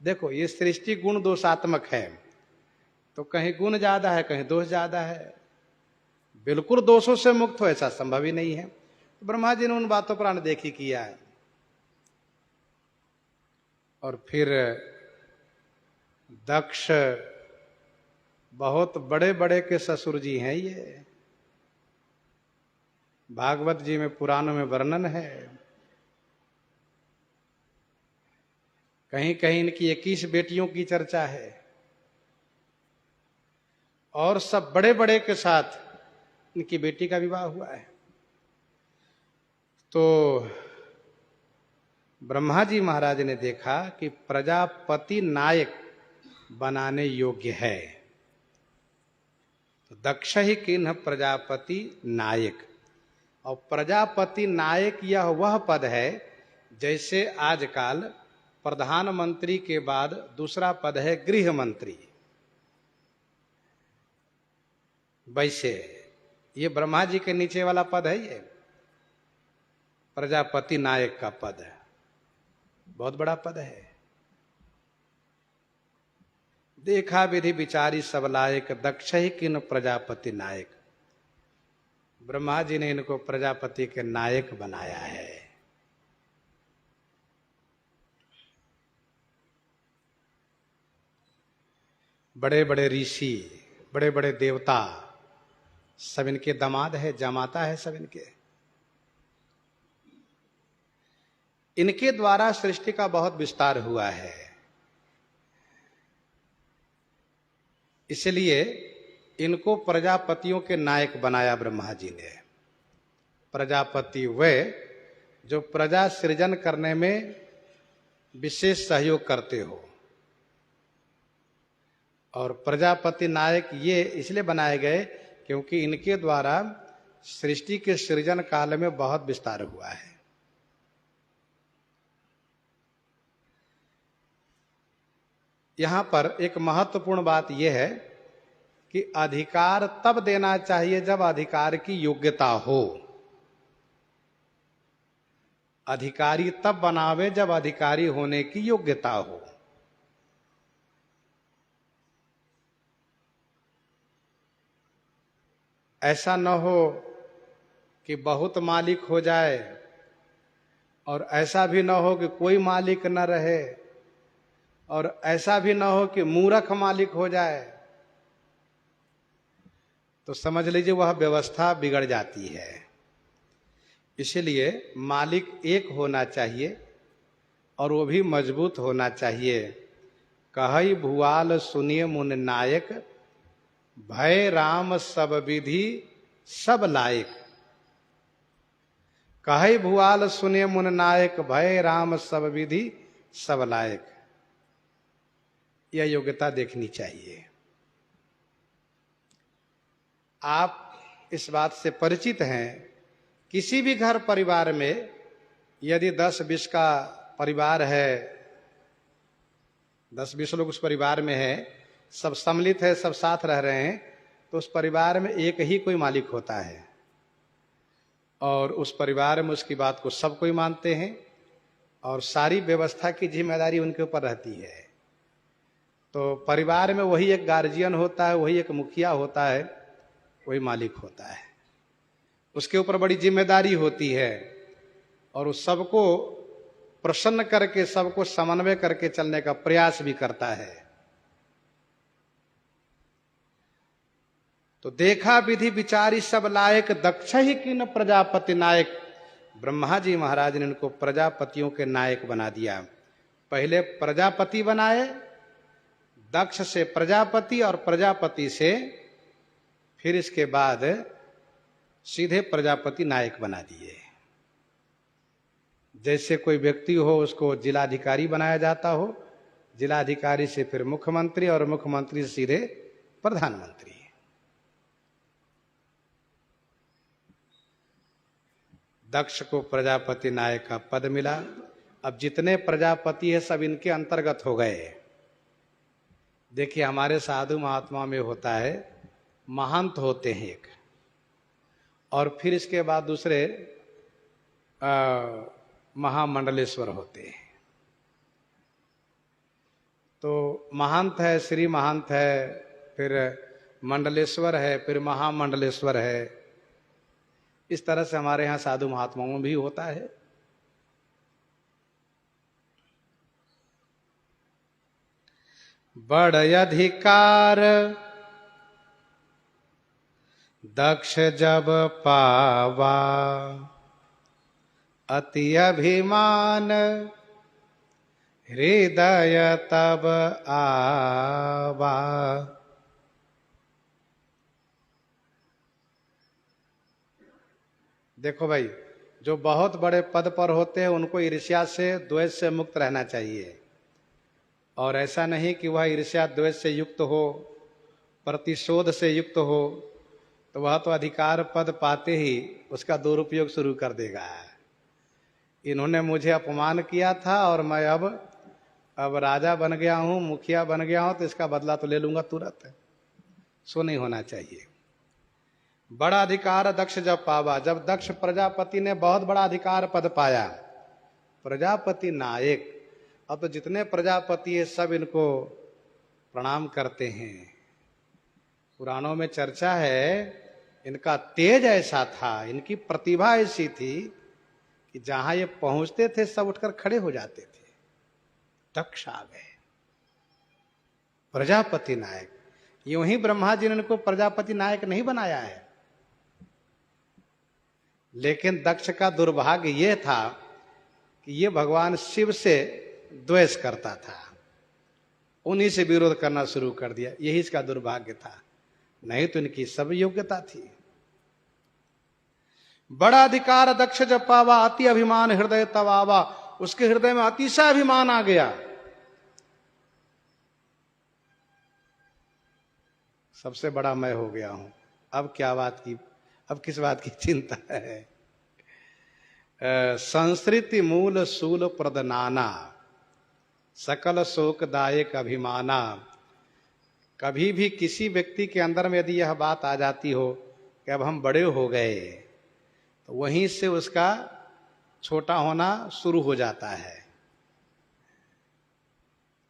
देखो, ये सृष्टि गुण दोषात्मक है, तो कहीं गुण ज्यादा है, कहीं दोष ज्यादा है। बिल्कुल दोषों से मुक्त हो ऐसा संभव ही नहीं है। तो ब्रह्मा जी ने उन बातों पर अनदेखी किया है। और फिर दक्ष बहुत बड़े बड़े के ससुर जी हैं। ये भागवत जी में, पुराणों में वर्णन है। कहीं कहीं इनकी 21 बेटियों की चर्चा है, और सब बड़े बड़े के साथ इनकी बेटी का विवाह हुआ है। तो ब्रह्मा जी महाराज ने देखा कि प्रजापति नायक बनाने योग्य है। तो दक्ष ही किन्ह प्रजापति नायक। और प्रजापति नायक यह वह पद है, जैसे आजकल प्रधानमंत्री के बाद दूसरा पद है गृह मंत्री, वैसे ये ब्रह्मा जी के नीचे वाला पद है। ये प्रजापति नायक का पद है, बहुत बड़ा पद है। देखा विधि विचारी सब लायक, दक्ष ही किन्ह प्रजापति नायक। ब्रह्मा जी ने इनको प्रजापति के नायक बनाया है। बड़े बड़े ऋषि, बड़े बड़े देवता सब इनके दामाद है, जमाता है सब इनके। इनके द्वारा सृष्टि का बहुत विस्तार हुआ है। इसलिए इनको प्रजापतियों के नायक बनाया ब्रह्मा जी ने। प्रजापति वे जो प्रजा सृजन करने में विशेष सहयोग करते हो, और प्रजापति नायक ये इसलिए बनाए गए क्योंकि इनके द्वारा सृष्टि के सृजन काल में बहुत विस्तार हुआ है। यहां पर एक महत्वपूर्ण बात यह है कि अधिकार तब देना चाहिए जब अधिकार की योग्यता हो। अधिकारी तब बनावे जब अधिकारी होने की योग्यता हो। ऐसा न हो कि बहुत मालिक हो जाए, और ऐसा भी न हो कि कोई मालिक न रहे, और ऐसा भी न हो कि मूर्ख मालिक हो जाए। तो समझ लीजिए वह व्यवस्था बिगड़ जाती है। इसलिए मालिक एक होना चाहिए, और वो भी मजबूत होना चाहिए। कहई भुआल सुनिए मुन नायक, भय राम सब विधि सब लायक। कहई भुआल सुनिए मुन नायक, भय राम सब विधि सब लायक। यह योग्यता देखनी चाहिए। आप इस बात से परिचित हैं, किसी भी घर परिवार में यदि 10-20 का परिवार है, 10-20 लोग उस परिवार में है, सब सम्मिलित है, सब साथ रह रहे हैं, तो उस परिवार में एक ही कोई मालिक होता है और उस परिवार में उसकी बात को सब कोई मानते हैं और सारी व्यवस्था की जिम्मेदारी उनके ऊपर रहती है। तो परिवार में वही एक गार्जियन होता है, वही एक मुखिया होता है, वही मालिक होता है। उसके ऊपर बड़ी जिम्मेदारी होती है और उस सबको प्रसन्न करके, सबको समन्वय करके चलने का प्रयास भी करता है। तो देखा विधि विचारी सब लायक, दक्ष ही किन प्रजापति नायक। ब्रह्मा जी महाराज ने इनको प्रजापतियों के नायक बना दिया। पहले प्रजापति बनाए, दक्ष से प्रजापति और प्रजापति से फिर इसके बाद सीधे प्रजापति नायक बना दिए। जैसे कोई व्यक्ति हो उसको जिलाधिकारी बनाया जाता हो, जिलाधिकारी से फिर मुख्यमंत्री और मुख्यमंत्री से सीधे प्रधानमंत्री। दक्ष को प्रजापति नायक का पद मिला। अब जितने प्रजापति है सब इनके अंतर्गत हो गए। देखिए हमारे साधु महात्मा में होता है, महंत होते हैं एक, और फिर इसके बाद दूसरे महामंडलेश्वर होते हैं। तो महंत है, श्री महंत है, फिर मंडलेश्वर है, फिर महामंडलेश्वर है। इस तरह से हमारे यहाँ साधु महात्माओं में भी होता है। बड़ अधिकार दक्ष जब पावा, अति अभिमान हृदय तब आवा। देखो भाई, जो बहुत बड़े पद पर होते हैं उनको ईर्ष्या से, द्वेष से मुक्त रहना चाहिए। और ऐसा नहीं कि वह ईर्ष्या द्वेष से युक्त हो, प्रतिशोध से युक्त हो, तो वह तो अधिकार पद पाते ही उसका दुरुपयोग शुरू कर देगा। इन्होंने मुझे अपमान किया था और मैं अब राजा बन गया हूं, मुखिया बन गया हूं, तो इसका बदला तो ले लूंगा तुरंत। सो नहीं होना चाहिए। बड़ा अधिकार दक्ष जब पावा, जब दक्ष प्रजापति ने बहुत बड़ा अधिकार पद पाया, प्रजापति नायक, अब तो जितने प्रजापति है सब इनको प्रणाम करते हैं। पुराणों में चर्चा है इनका तेज ऐसा था, इनकी प्रतिभा ऐसी थी कि जहां ये पहुंचते थे सब उठकर खड़े हो जाते थे। दक्ष आ गए, प्रजापति नायक। यूं ही ब्रह्मा जी ने इनको प्रजापति नायक नहीं बनाया है, लेकिन दक्ष का दुर्भाग्य यह था कि ये भगवान शिव से द्वेष करता था, उन्हीं से विरोध करना शुरू कर दिया। यही इसका दुर्भाग्य था, नहीं तो इनकी सब योग्यता थी। बड़ा अधिकार दक्ष जब पावा, अति अभिमान हृदय तब आवा। उसके हृदय में अतिशय अभिमान आ गया। सबसे बड़ा मैं हो गया हूं, अब क्या बात की, अब किस बात की चिंता है। संस्कृति मूल सूल प्रदनाना, सकल शोकदायक अभिमाना। कभी भी किसी व्यक्ति के अंदर में यदि यह बात आ जाती हो कि अब हम बड़े हो गए, तो वहीं से उसका छोटा होना शुरू हो जाता है।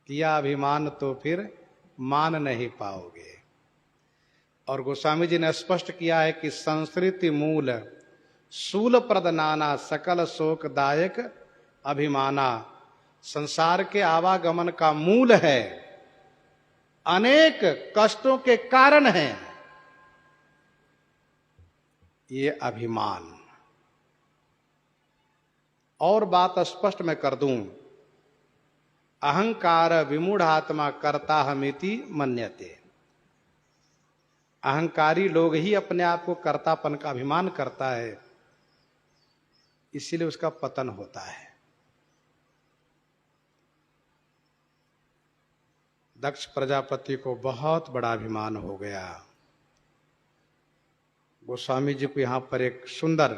किया अभिमान तो फिर मान नहीं पाओगे। और गोस्वामी जी ने स्पष्ट किया है कि संस्कृति मूल शूल प्रदनाना, सकल शोकदायक अभिमाना। संसार के आवागमन का मूल है, अनेक कष्टों के कारण है ये अभिमान। और बात स्पष्ट मैं कर दूं, अहंकार विमूढ़ात्मा कर्ता हमिति मन्यते। अहंकारी लोग ही अपने आप को कर्तापन का अभिमान करता है, इसीलिए उसका पतन होता है। दक्ष प्रजापति को बहुत बड़ा अभिमान हो गया। गोस्वामी जी को यहां पर एक सुंदर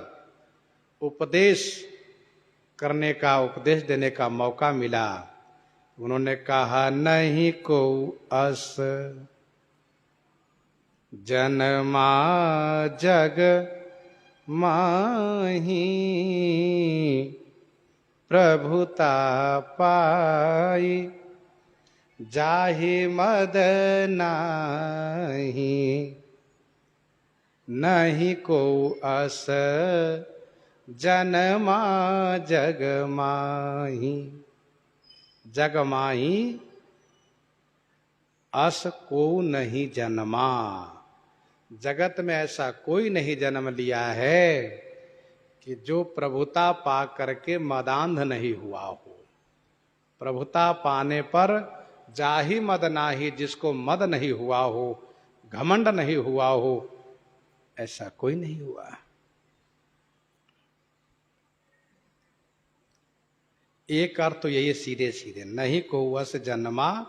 उपदेश करने का, उपदेश देने का मौका मिला। उन्होंने कहा, नहीं को अस जन्मा जग माही प्रभुता पाई जाहि मद नाही नहीं को अस जन्मा जग माही। जग माही अस को नहीं जन्मा, जगत में ऐसा कोई नहीं जन्म लिया है कि जो प्रभुता पा करके मदांध नहीं हुआ हो। प्रभुता पाने पर जाहि मद नाही, जिसको मद नहीं हुआ हो, घमंड नहीं हुआ हो, ऐसा कोई नहीं हुआ। एक अर्थ तो यही सीधे सीधे, नहीं को वस जन्मा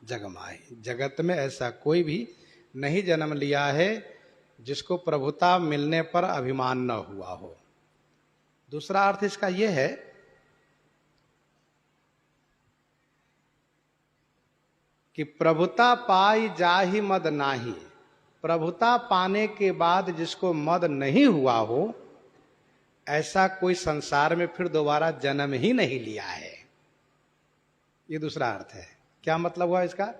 जगमाही। जगत में ऐसा कोई भी नहीं जन्म लिया है जिसको प्रभुता मिलने पर अभिमान न हुआ हो। दूसरा अर्थ इसका यह है कि प्रभुता पाई जाहि मद नाही, प्रभुता पाने के बाद जिसको मद नहीं हुआ हो, ऐसा कोई संसार में फिर दोबारा जन्म ही नहीं लिया है। ये दूसरा अर्थ है। क्या मतलब हुआ इसका?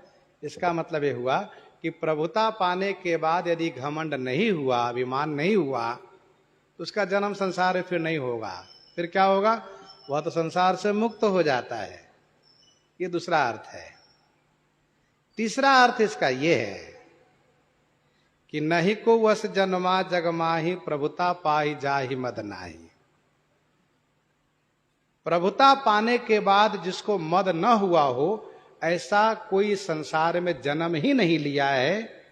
इसका मतलब ये हुआ कि प्रभुता पाने के बाद यदि घमंड नहीं हुआ, अभिमान नहीं हुआ, तो उसका जन्म संसार में फिर नहीं होगा। फिर क्या होगा? वह तो संसार से मुक्त हो जाता है। ये दूसरा अर्थ है। तीसरा अर्थ इसका यह है कि नहीं को वस जन्मा जगमाही प्रभुता पाई जाहि मद नाही। प्रभुता पाने के बाद जिसको मद न हुआ हो, ऐसा कोई संसार में जन्म ही नहीं लिया है।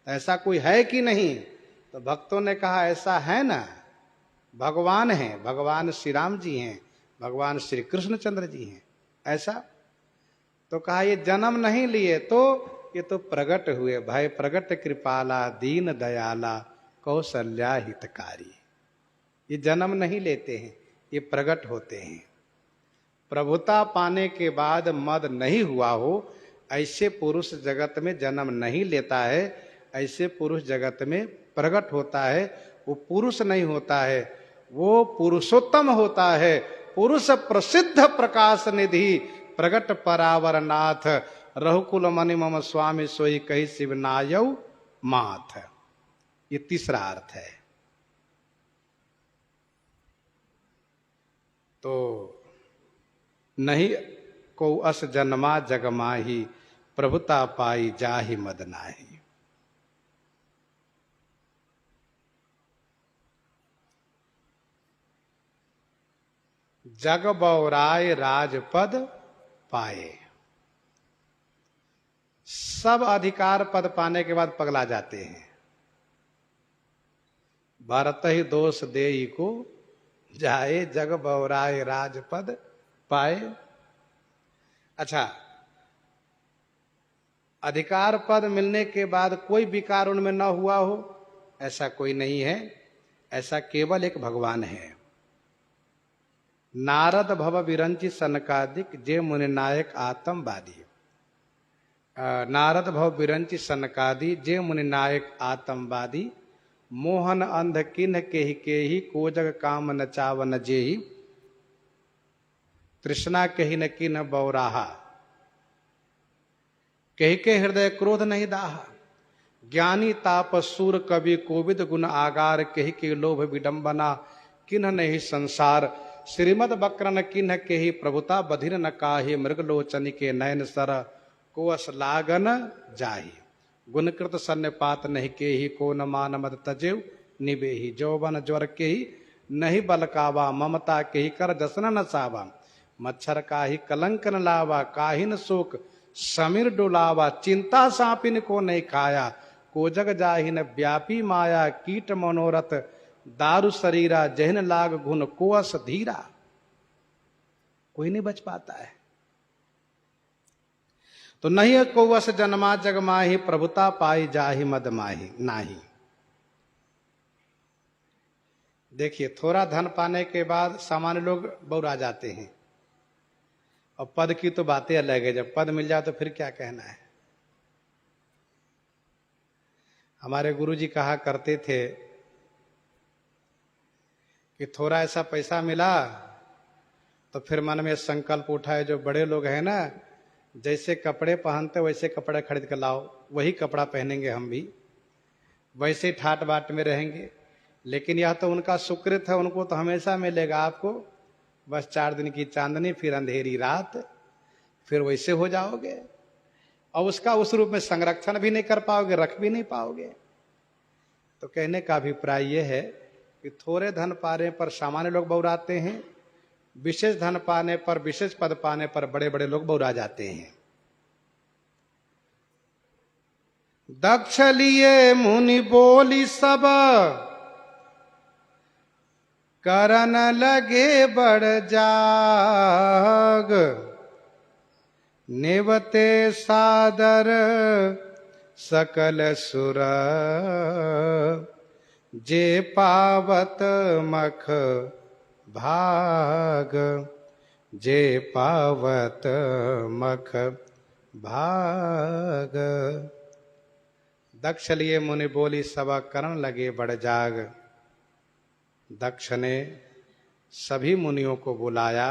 ऐसा कोई है कि नहीं? तो भक्तों ने कहा ऐसा है ना, भगवान हैं, भगवान श्री राम जी हैं, भगवान श्री कृष्णचंद्र जी हैं। ऐसा तो कहा ये जन्म नहीं लिए, तो ये तो प्रकट हुए। भय प्रकट कृपाला दीन दयाला कौशल्या हितकारी। ये जन्म नहीं लेते हैं, ये प्रकट होते हैं। प्रभुता पाने के बाद मद नहीं हुआ हो, ऐसे पुरुष जगत में जन्म नहीं लेता है। ऐसे पुरुष जगत में प्रकट होता है। वो पुरुष नहीं होता है, वो पुरुषोत्तम होता है। पुरुष प्रसिद्ध प्रकाश निधि प्रगट परावर नाथ रघुकुल मणि मम स्वामी सोई कही शिव नायौ माथ। ये तीसरा अर्थ है। तो नहीं को अस जन्मा जगमाही प्रभुता पाई जाहि मद नाही। जग बौराय राजपद पाए। सब अधिकार पद पाने के बाद पगला जाते हैं। भरत ही दोष देई को जाए जग बौराय राजपद पाए। अच्छा, अधिकार पद मिलने के बाद कोई विकार उनमें न हुआ हो, ऐसा कोई नहीं है। ऐसा केवल एक भगवान है। नारद भव विरंची सनकादिक जे मुनि नायक आतंकवादी। नारद भव विरंची सनकादि जे मुनि नायक आतंकवादी। मोहन अंध किन्ह के ही को जग काम न चावन जेही। तृष्णा कही न किन्ह बौराहा। कही के हृदय क्रोध नहीं दाहा। ज्ञानी ताप सूर कवि कोविद गुण आगार। कही के लोभ विडंबना किन्ह नहीं संसार। श्रीमद बक्रन किन्ह के ही प्रभुता बधिर न काहे। मृगलोचन के नयन सर कोअस लागन जाही। गुणकृत सन्निपात नहीं के ही को न मान मद तजेव निबेही। जौवन ज्वर के ही नहीं बलकावा। ममता के ही कर जसन न सावा। मच्छर का ही कलंक न लावा। काहिन शोक समीर डुलावा। चिंता सापिन को नहीं खाया। को जग जाहिन व्यापी माया। कीट मनोरथ दारु शरीरा। जहन लाग गुण कोअस धीरा। कोई नहीं बच पाता है। तो नहीं को वस जन्मा जग माही प्रभुता पाई जाहि मद माही नाही। देखिए, थोड़ा धन पाने के बाद सामान्य लोग बौरा जाते हैं। और पद की तो बातें अलग है। जब पद मिल जाए तो फिर क्या कहना है। हमारे गुरुजी कहा करते थे कि थोड़ा ऐसा पैसा मिला तो फिर मन में संकल्प उठाए, जो बड़े लोग हैं ना, जैसे कपड़े पहनते वैसे कपड़े खरीद कर लाओ, वही कपड़ा पहनेंगे हम भी, वैसे ठाट बाट में रहेंगे। लेकिन यह तो उनका सुकृत है, उनको तो हमेशा मिलेगा, आपको बस 4 दिन की चांदनी, फिर अंधेरी रात, फिर वैसे हो जाओगे और उसका उस रूप में संरक्षण भी नहीं कर पाओगे, रख भी नहीं पाओगे। तो कहने का अभिप्राय यह है कि थोड़े धन पाने पर सामान्य लोग बौराते हैं, विशेष धन पाने पर, विशेष पद पाने पर बड़े बड़े लोग बौरा जाते हैं। दक्ष लिए मुनि बोली सब, करन लगे बड़ जाग, नेवते सादर सकल सुर, जे पावत मख भाग, जे पावत मख भाग। दक्ष लिए मुनि बोली सब, करण लगे बड़ जाग। दक्ष ने सभी मुनियों को बुलाया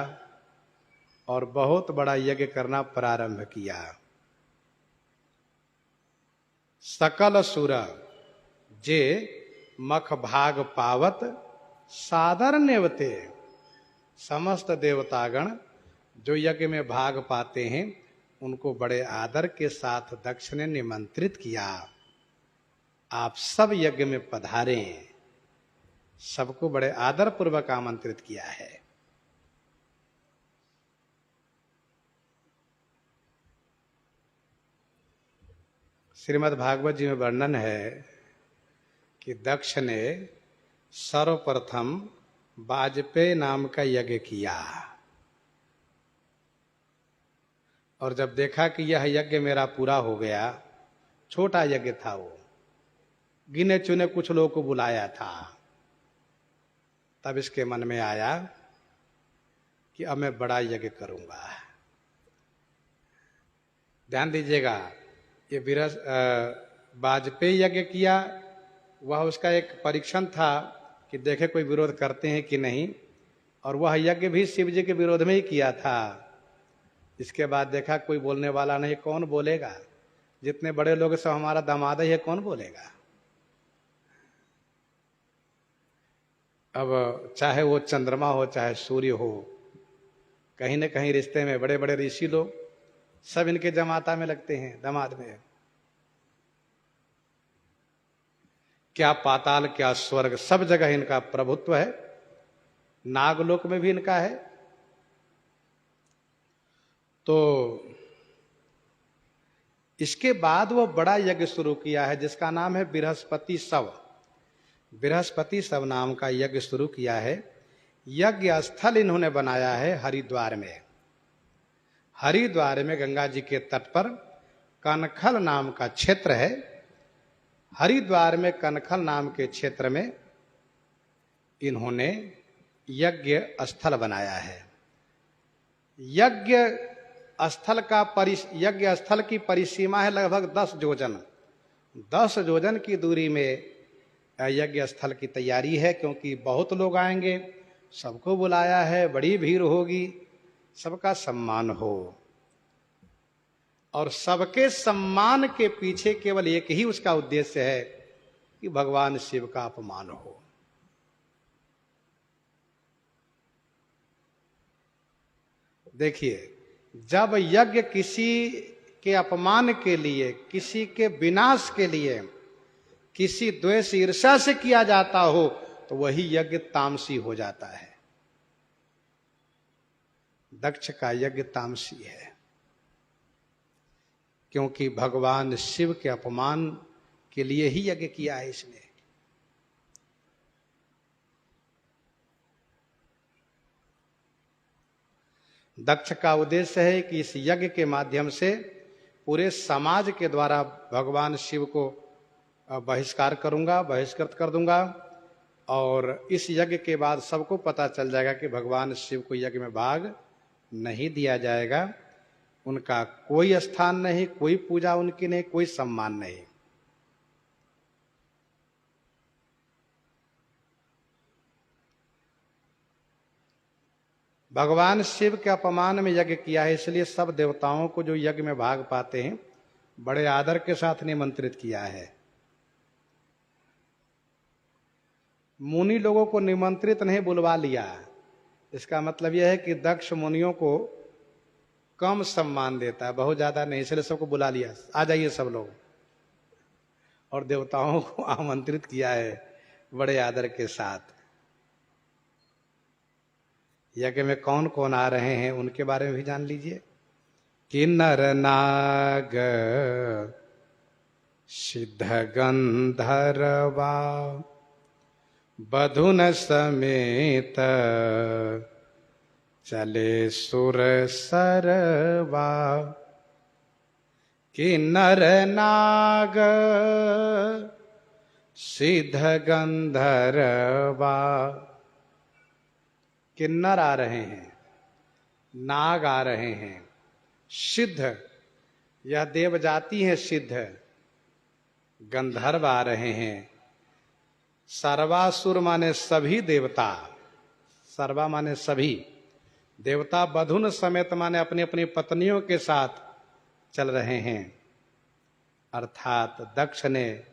और बहुत बड़ा यज्ञ करना प्रारंभ किया। सकल सुर जे मख भाग पावत, सादर नेवते, समस्त देवतागण जो यज्ञ में भाग पाते हैं उनको बड़े आदर के साथ दक्ष ने निमंत्रित किया, आप सब यज्ञ में पधारें। सबको बड़े आदर पूर्वक आमंत्रित किया है। श्रीमद् भागवत जी में वर्णन है कि दक्ष ने सर्वप्रथम वाजपेयी नाम का यज्ञ किया और जब देखा कि यह यज्ञ मेरा पूरा हो गया, छोटा यज्ञ था वो, गिने चुने कुछ लोगों को बुलाया था, तब इसके मन में आया कि अब मैं बड़ा यज्ञ करूंगा। ध्यान दीजिएगा, ये वाजपेयी यज्ञ किया, वह उसका एक परीक्षण था कि देखे कोई विरोध करते हैं कि नहीं, और वह यज्ञ भी शिव जी के विरोध में ही किया था। इसके बाद देखा कोई बोलने वाला नहीं, कौन बोलेगा, जितने बड़े लोग सब हमारा दामाद ही है, कौन बोलेगा। अब चाहे वो चंद्रमा हो चाहे सूर्य हो, कहीं न कहीं रिश्ते में बड़े बड़े ऋषि लोग सब इनके जमाता में लगते हैं, दामाद में। क्या पाताल क्या स्वर्ग, सब जगह इनका प्रभुत्व है, नागलोक में भी इनका है। तो इसके बाद वो बड़ा यज्ञ शुरू किया है जिसका नाम है बृहस्पति शव। बृहस्पति शव नाम का यज्ञ शुरू किया है। यज्ञ स्थल इन्होंने बनाया है हरिद्वार में। हरिद्वार में गंगा जी के तट पर कनखल नाम का क्षेत्र है। हरिद्वार में कनखल नाम के क्षेत्र में इन्होंने यज्ञ स्थल बनाया है। यज्ञ स्थल की परिसीमा है लगभग 10 योजन। 10 योजन की दूरी में यज्ञ स्थल की तैयारी है, क्योंकि बहुत लोग आएंगे, सबको बुलाया है, बड़ी भीड़ होगी, सबका सम्मान हो। और सबके सम्मान के पीछे केवल एक ही उसका उद्देश्य है कि भगवान शिव का अपमान हो। देखिए, जब यज्ञ किसी के अपमान के लिए, किसी के विनाश के लिए, किसी द्वेष ईर्ष्या से किया जाता हो तो वही यज्ञ तामसी हो जाता है। दक्ष का यज्ञ तामसी है, क्योंकि भगवान शिव के अपमान के लिए ही यज्ञ किया है इसने। दक्ष का उद्देश्य है कि इस यज्ञ के माध्यम से पूरे समाज के द्वारा भगवान शिव को बहिष्कृत कर दूंगा, और इस यज्ञ के बाद सबको पता चल जाएगा कि भगवान शिव को यज्ञ में भाग नहीं दिया जाएगा, उनका कोई स्थान नहीं, कोई पूजा उनकी नहीं, कोई सम्मान नहीं। भगवान शिव के अपमान में यज्ञ किया है, इसलिए सब देवताओं को जो यज्ञ में भाग पाते हैं बड़े आदर के साथ निमंत्रित किया है। मुनि लोगों को निमंत्रित नहीं बुलवा लिया, इसका मतलब यह है कि दक्ष मुनियों को कम सम्मान देता है, बहुत ज्यादा नहीं, इसलिए सबको बुला लिया, आ जाइए सब लोग। और देवताओं को आमंत्रित किया है बड़े आदर के साथ। यज्ञ में कौन कौन आ रहे हैं उनके बारे में भी जान लीजिए। किन्नर नाग सिद्ध गंधर्वा बधुन समेत चले सुर सरवा। किन्नर नाग सिद्ध गंधर्वा, किन्नर आ रहे हैं, नाग आ रहे हैं, सिद्ध यह देव जाति है, सिद्ध गंधर्व आ रहे हैं। सर्वासुर माने सभी देवता, सर्वा माने सभी देवता, बधुन समेत माने अपनी अपनी पत्नियों के साथ चल रहे हैं। अर्थात दक्ष ने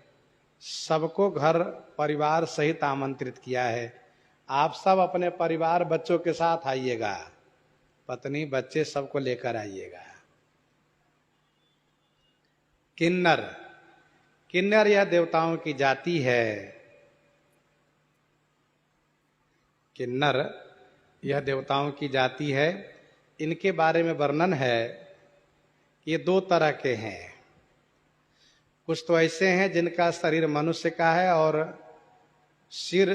सबको घर परिवार सहित आमंत्रित किया है, आप सब अपने परिवार बच्चों के साथ आइएगा, पत्नी बच्चे सबको लेकर आइएगा। किन्नर, किन्नर यह देवताओं की जाति है। किन्नर यह देवताओं की जाति है। इनके बारे में वर्णन है कि ये दो तरह के हैं। कुछ तो ऐसे हैं जिनका शरीर मनुष्य का है और सिर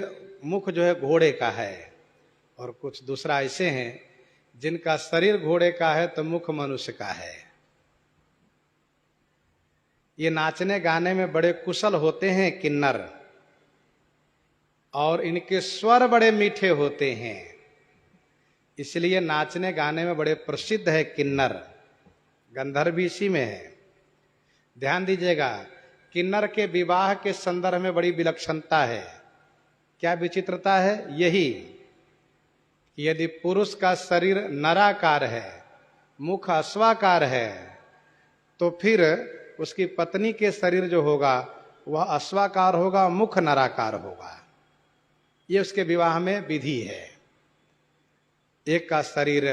मुख जो है घोड़े का है, और कुछ दूसरा ऐसे हैं जिनका शरीर घोड़े का है तो मुख मनुष्य का है। ये नाचने गाने में बड़े कुशल होते हैं किन्नर, और इनके स्वर बड़े मीठे होते हैं, इसलिए नाचने गाने में बड़े प्रसिद्ध है किन्नर। गंधर्व भी इसी में है। ध्यान दीजिएगा, किन्नर के विवाह के संदर्भ में बड़ी विलक्षणता है। क्या विचित्रता है? यही कि यदि पुरुष का शरीर नराकार है, मुख अश्वाकार है, तो फिर उसकी पत्नी के शरीर जो होगा वह अश्वाकार होगा, मुख नराकार होगा। ये उसके विवाह में विधि है। एक का शरीर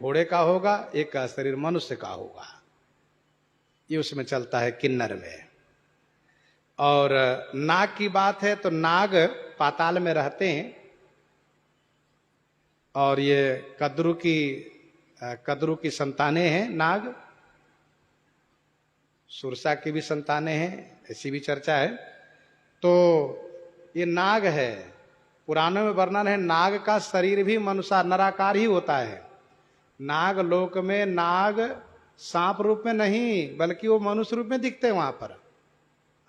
घोड़े का होगा, एक का शरीर मनुष्य का होगा। ये उसमें चलता है किन्नर में। और नाग की बात है तो नाग पाताल में रहते हैं, और ये कद्रु की संतानें हैं नाग, सुरसा की भी संतानें हैं, ऐसी भी चर्चा है। तो ये नाग है। पुराणों में वर्णन है नाग का शरीर भी मनुष्य नराकार ही होता है। नाग लोक में नाग सांप रूप में नहीं बल्कि वो मनुष्य रूप में दिखते हैं वहां पर।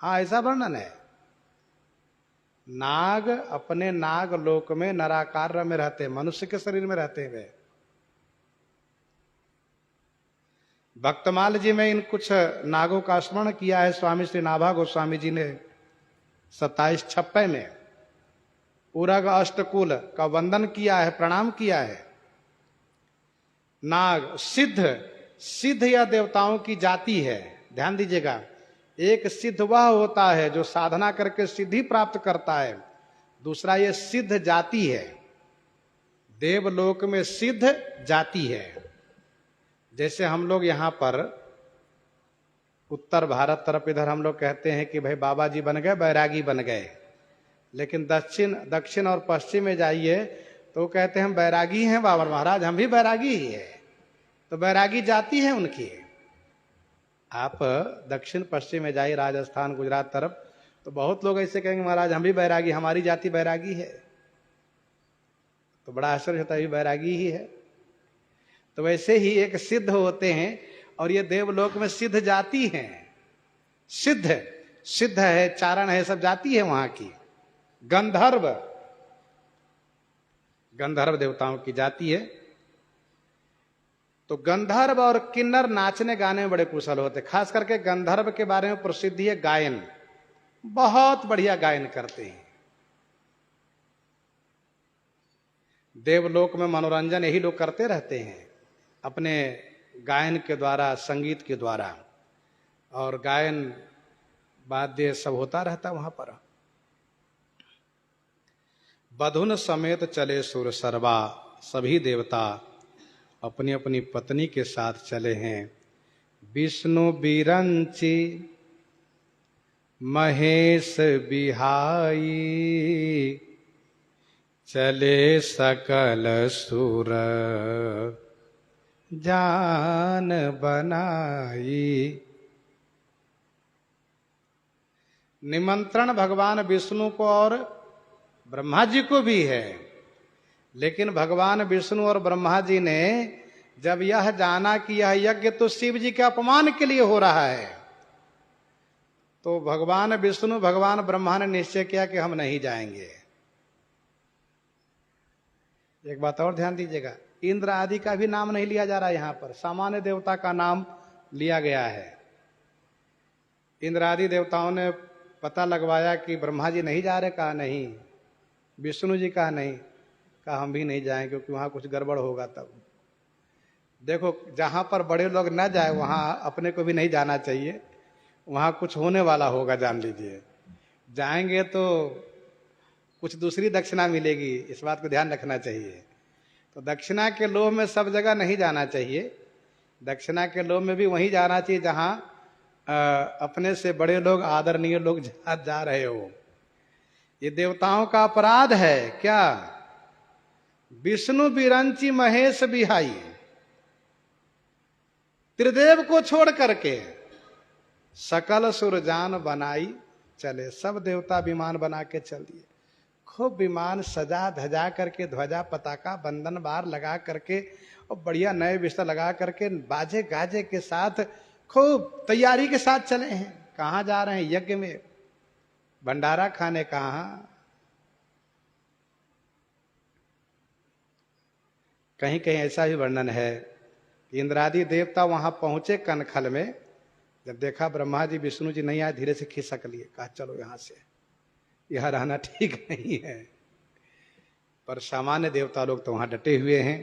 हाँ, ऐसा वर्णन है। नाग अपने नाग लोक में नराकार में रहते हैं, मनुष्य के शरीर में रहते हैं वे। भक्तमाल जी में इन कुछ नागों का स्मरण किया है स्वामी श्री नाभा गोस्वामी जी ने 27-56 में। उरग अष्टकुल का वंदन किया है, प्रणाम किया है। नाग सिद्ध, सिद्ध या देवताओं की जाति है। ध्यान दीजिएगा, एक सिद्ध वह होता है जो साधना करके सिद्धि प्राप्त करता है, दूसरा ये सिद्ध जाति है। देवलोक में सिद्ध जाति है। जैसे हम लोग यहाँ पर उत्तर भारत तरफ इधर हम लोग कहते हैं कि भाई बाबा जी बन गए, बैरागी बन गए, लेकिन दक्षिण और पश्चिम में जाइए तो कहते हैं हम बैरागी हैं बाबा महाराज, हम भी बैरागी ही है। तो बैरागी जाति है उनकी। आप दक्षिण पश्चिम में जाइए, राजस्थान गुजरात तरफ, तो बहुत लोग ऐसे कहेंगे महाराज हम भी बैरागी, हमारी जाति बैरागी है। तो बड़ा आश्चर्य होता है, ये बैरागी ही है। तो वैसे ही एक सिद्ध होते हैं, और ये देवलोक में सिद्ध जाति हैं। सिद्ध, सिद्ध है, चारण है, सब जाति है वहां की। गंधर्व, गंधर्व देवताओं की जाति है। तो गंधर्व और किन्नर नाचने गाने में बड़े कुशल होते। खास करके गंधर्व के बारे में प्रसिद्धि है गायन, बहुत बढ़िया गायन करते हैं। देवलोक में मनोरंजन यही लोग करते रहते हैं अपने गायन के द्वारा, संगीत के द्वारा, और गायन वाद्य सब होता रहता वहां पर। बधुन समेत चले सुर सर्वा, सभी देवता अपनी अपनी पत्नी के साथ चले हैं। विष्णु बिरंची महेश बिहाई, चले सकल सुर जान बनाई। निमंत्रण भगवान विष्णु को और ब्रह्मा जी को भी है, लेकिन भगवान विष्णु और ब्रह्मा जी ने जब यह जाना कि यह यज्ञ तो शिव जी के अपमान के लिए हो रहा है, तो भगवान विष्णु भगवान ब्रह्मा ने निश्चय किया कि हम नहीं जाएंगे। एक बात और ध्यान दीजिएगा, इंद्र आदि का भी नाम नहीं लिया जा रहा है यहां पर, सामान्य देवता का नाम लिया गया है। इंद्र आदि देवताओं ने पता लगवाया कि ब्रह्मा जी नहीं जा रहे, कहा नहीं। विष्णु जी कहा नहीं, कहा हम भी नहीं जाएं क्योंकि वहां कुछ गड़बड़ होगा। तब देखो, जहां पर बड़े लोग न जाए वहां अपने को भी नहीं जाना चाहिए, वहां कुछ होने वाला होगा, जान लीजिए। जाएंगे तो कुछ दूसरी दक्षिणा मिलेगी, इस बात को ध्यान रखना चाहिए। तो दक्षिणा के लोभ में सब जगह नहीं जाना चाहिए, दक्षिणा के लोभ में भी वहीं जाना चाहिए जहां अपने से बड़े लोग, आदरणीय लोग जा रहे हो। ये देवताओं का अपराध है क्या? विष्णु बिरंची महेश बिहाई, त्रिदेव को छोड़ करके सकल सुरजान बनाई चले। सब देवता विमान बना के चल दिए, खूब विमान सजा धजा करके, ध्वजा पताका बंधन बार लगा करके और बढ़िया नए बिस्तर लगा करके बाजे गाजे के साथ खूब तैयारी के साथ चले हैं। कहां जा रहे हैं? यज्ञ में, भंडारा खाने। कहां? कहीं कहीं ऐसा भी वर्णन है, इंद्रादि देवता वहां पहुंचे कनखल में, जब देखा ब्रह्मा जी विष्णु जी नहीं आए, धीरे से खिसक लिए, कहा चलो यहां से, यह रहना ठीक नहीं है। पर सामान्य देवता लोग तो वहां डटे हुए हैं।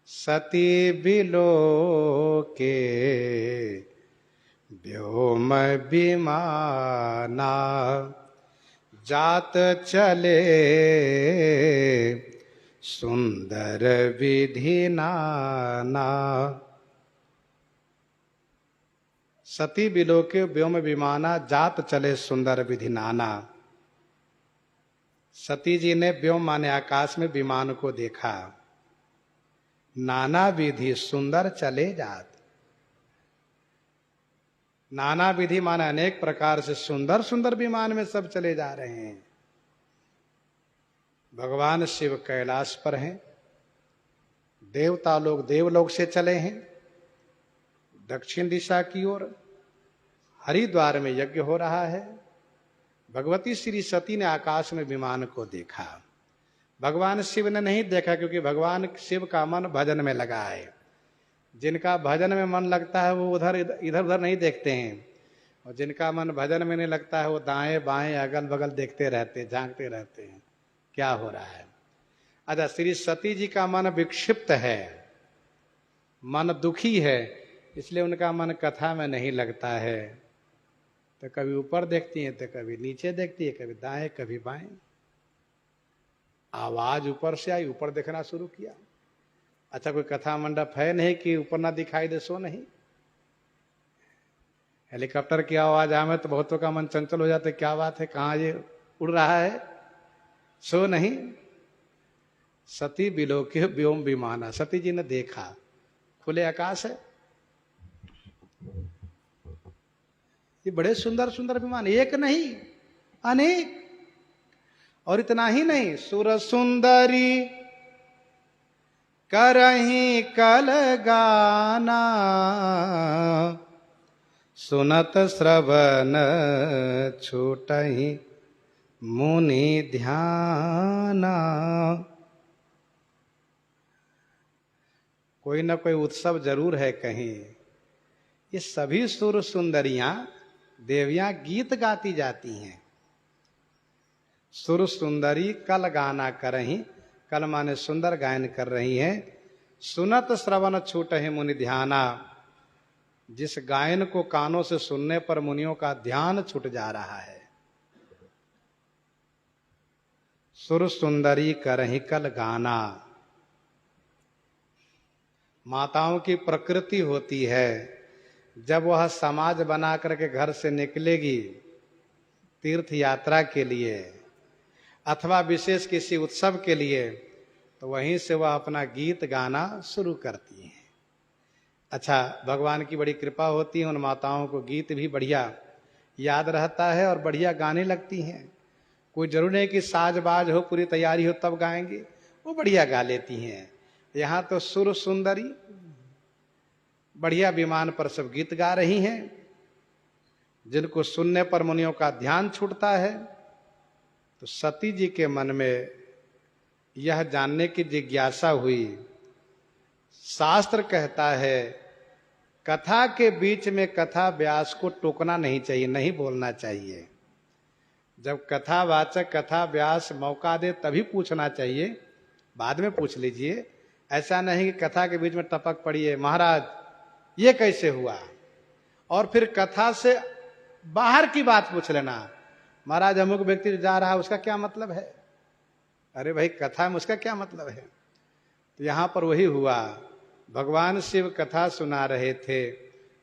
सती बिलो के व्योम विमाना, जात चले सुंदर विधि नाना। सती बिलो के व्योम विमाना, जात चले सुंदर विधि नाना। सती जी ने व्योम माने आकाश में विमान को देखा, नाना विधि सुंदर चले जात। नाना विधि माने अनेक प्रकार से सुंदर सुंदर विमान में सब चले जा रहे हैं। भगवान शिव कैलाश पर हैं, देवता लोग देवलोक से चले हैं दक्षिण दिशा की ओर। हरिद्वार में यज्ञ हो रहा है। भगवती श्री सती ने आकाश में विमान को देखा, भगवान शिव ने नहीं देखा, क्योंकि भगवान शिव का मन भजन में लगा है। जिनका भजन में मन लगता है वो उधर इधर उधर नहीं देखते हैं, और जिनका मन भजन में नहीं लगता है वो दाएं बाएं अगल बगल देखते रहते, झांकते रहते हैं क्या हो रहा है। अच्छा, श्री सती जी का मन विक्षिप्त है, मन दुखी है, इसलिए उनका मन कथा में नहीं लगता है। तो कभी ऊपर देखती हैं, तो कभी नीचे देखती है, कभी दाएं कभी बाएं। आवाज ऊपर से आई, ऊपर देखना शुरू किया। अच्छा, कोई कथा मंडप है नहीं कि ऊपर ना दिखाई दे, सो नहीं। हेलीकॉप्टर की आवाज आवे तो बहुतों का मन चंचल हो जाता है, क्या बात है, कहाँ ये उड़ रहा है, सो नहीं। सती बिलो के व्योम विमाना, सती जी ने देखा, खुले आकाश है, ये बड़े सुंदर सुंदर विमान, एक नहीं अनेक। और इतना ही नहीं, सुर सुंदरी करही कल गाना, सुनत श्रवण छूटही मुनि ध्याना। कोई ना कोई उत्सव जरूर है कहीं। ये सभी सुर सुंदरियां देवियां गीत गाती जाती हैं। सुर सुंदरी कल गाना करही कल माने सुंदर गायन कर रही हैं। सुनत श्रवण छूटहि मुनि ध्याना, जिस गायन को कानों से सुनने पर मुनियों का ध्यान छूट जा रहा है। सुर सुंदरी करहि कल गाना, माताओं की प्रकृति होती है जब वह समाज बना करके घर से निकलेगी तीर्थ यात्रा के लिए अथवा विशेष किसी उत्सव के लिए, तो वहीं से वह अपना गीत गाना शुरू करती हैं। अच्छा, भगवान की बड़ी कृपा होती है, उन माताओं को गीत भी बढ़िया याद रहता है और बढ़िया गाने लगती हैं। कोई जरूर नहीं कि साज बाज हो, पूरी तैयारी हो तब गाएंगे, वो बढ़िया गा लेती हैं। यहाँ तो सुर सुंदरी बढ़िया विमान पर सब गीत गा रही हैं, जिनको सुनने पर मुनियों का ध्यान छूटता है। तो सती जी के मन में यह जानने की जिज्ञासा हुई। शास्त्र कहता है कथा के बीच में कथा व्यास को टोकना नहीं चाहिए, नहीं बोलना चाहिए। जब कथावाचक कथा व्यास मौका दे तभी पूछना चाहिए, बाद में पूछ लीजिए। ऐसा नहीं कि कथा के बीच में टपक पड़िए, महाराज ये कैसे हुआ, और फिर कथा से बाहर की बात पूछ लेना। महाराज अमुक व्यक्ति जो जा रहा है उसका क्या मतलब है? अरे भाई कथा में उसका क्या मतलब है? तो यहां पर वही हुआ। भगवान शिव कथा सुना रहे थे,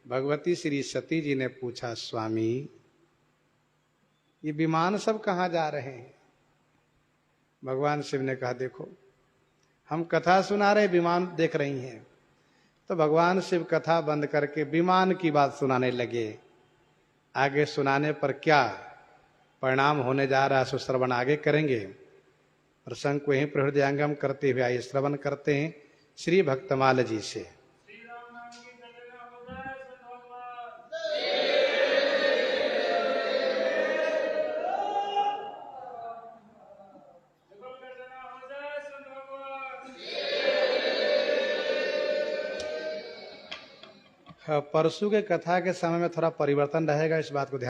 भगवती श्री सती जी ने पूछा, स्वामी ये विमान सब कहां जा रहे हैं? भगवान शिव ने कहा, देखो हम कथा सुना रहे, विमान देख रही हैं। तो भगवान शिव कथा बंद करके विमान की बात सुनाने लगे। आगे सुनाने पर क्या परिणाम होने जा रहा है सो श्रवण आगे करेंगे। प्रसंग को यहीं प्रहृदयांगम करते हुए आइए श्रवण करते हैं श्री भक्तमाल जी से। परसों के कथा के समय में थोड़ा परिवर्तन रहेगा, इस बात को ध्यान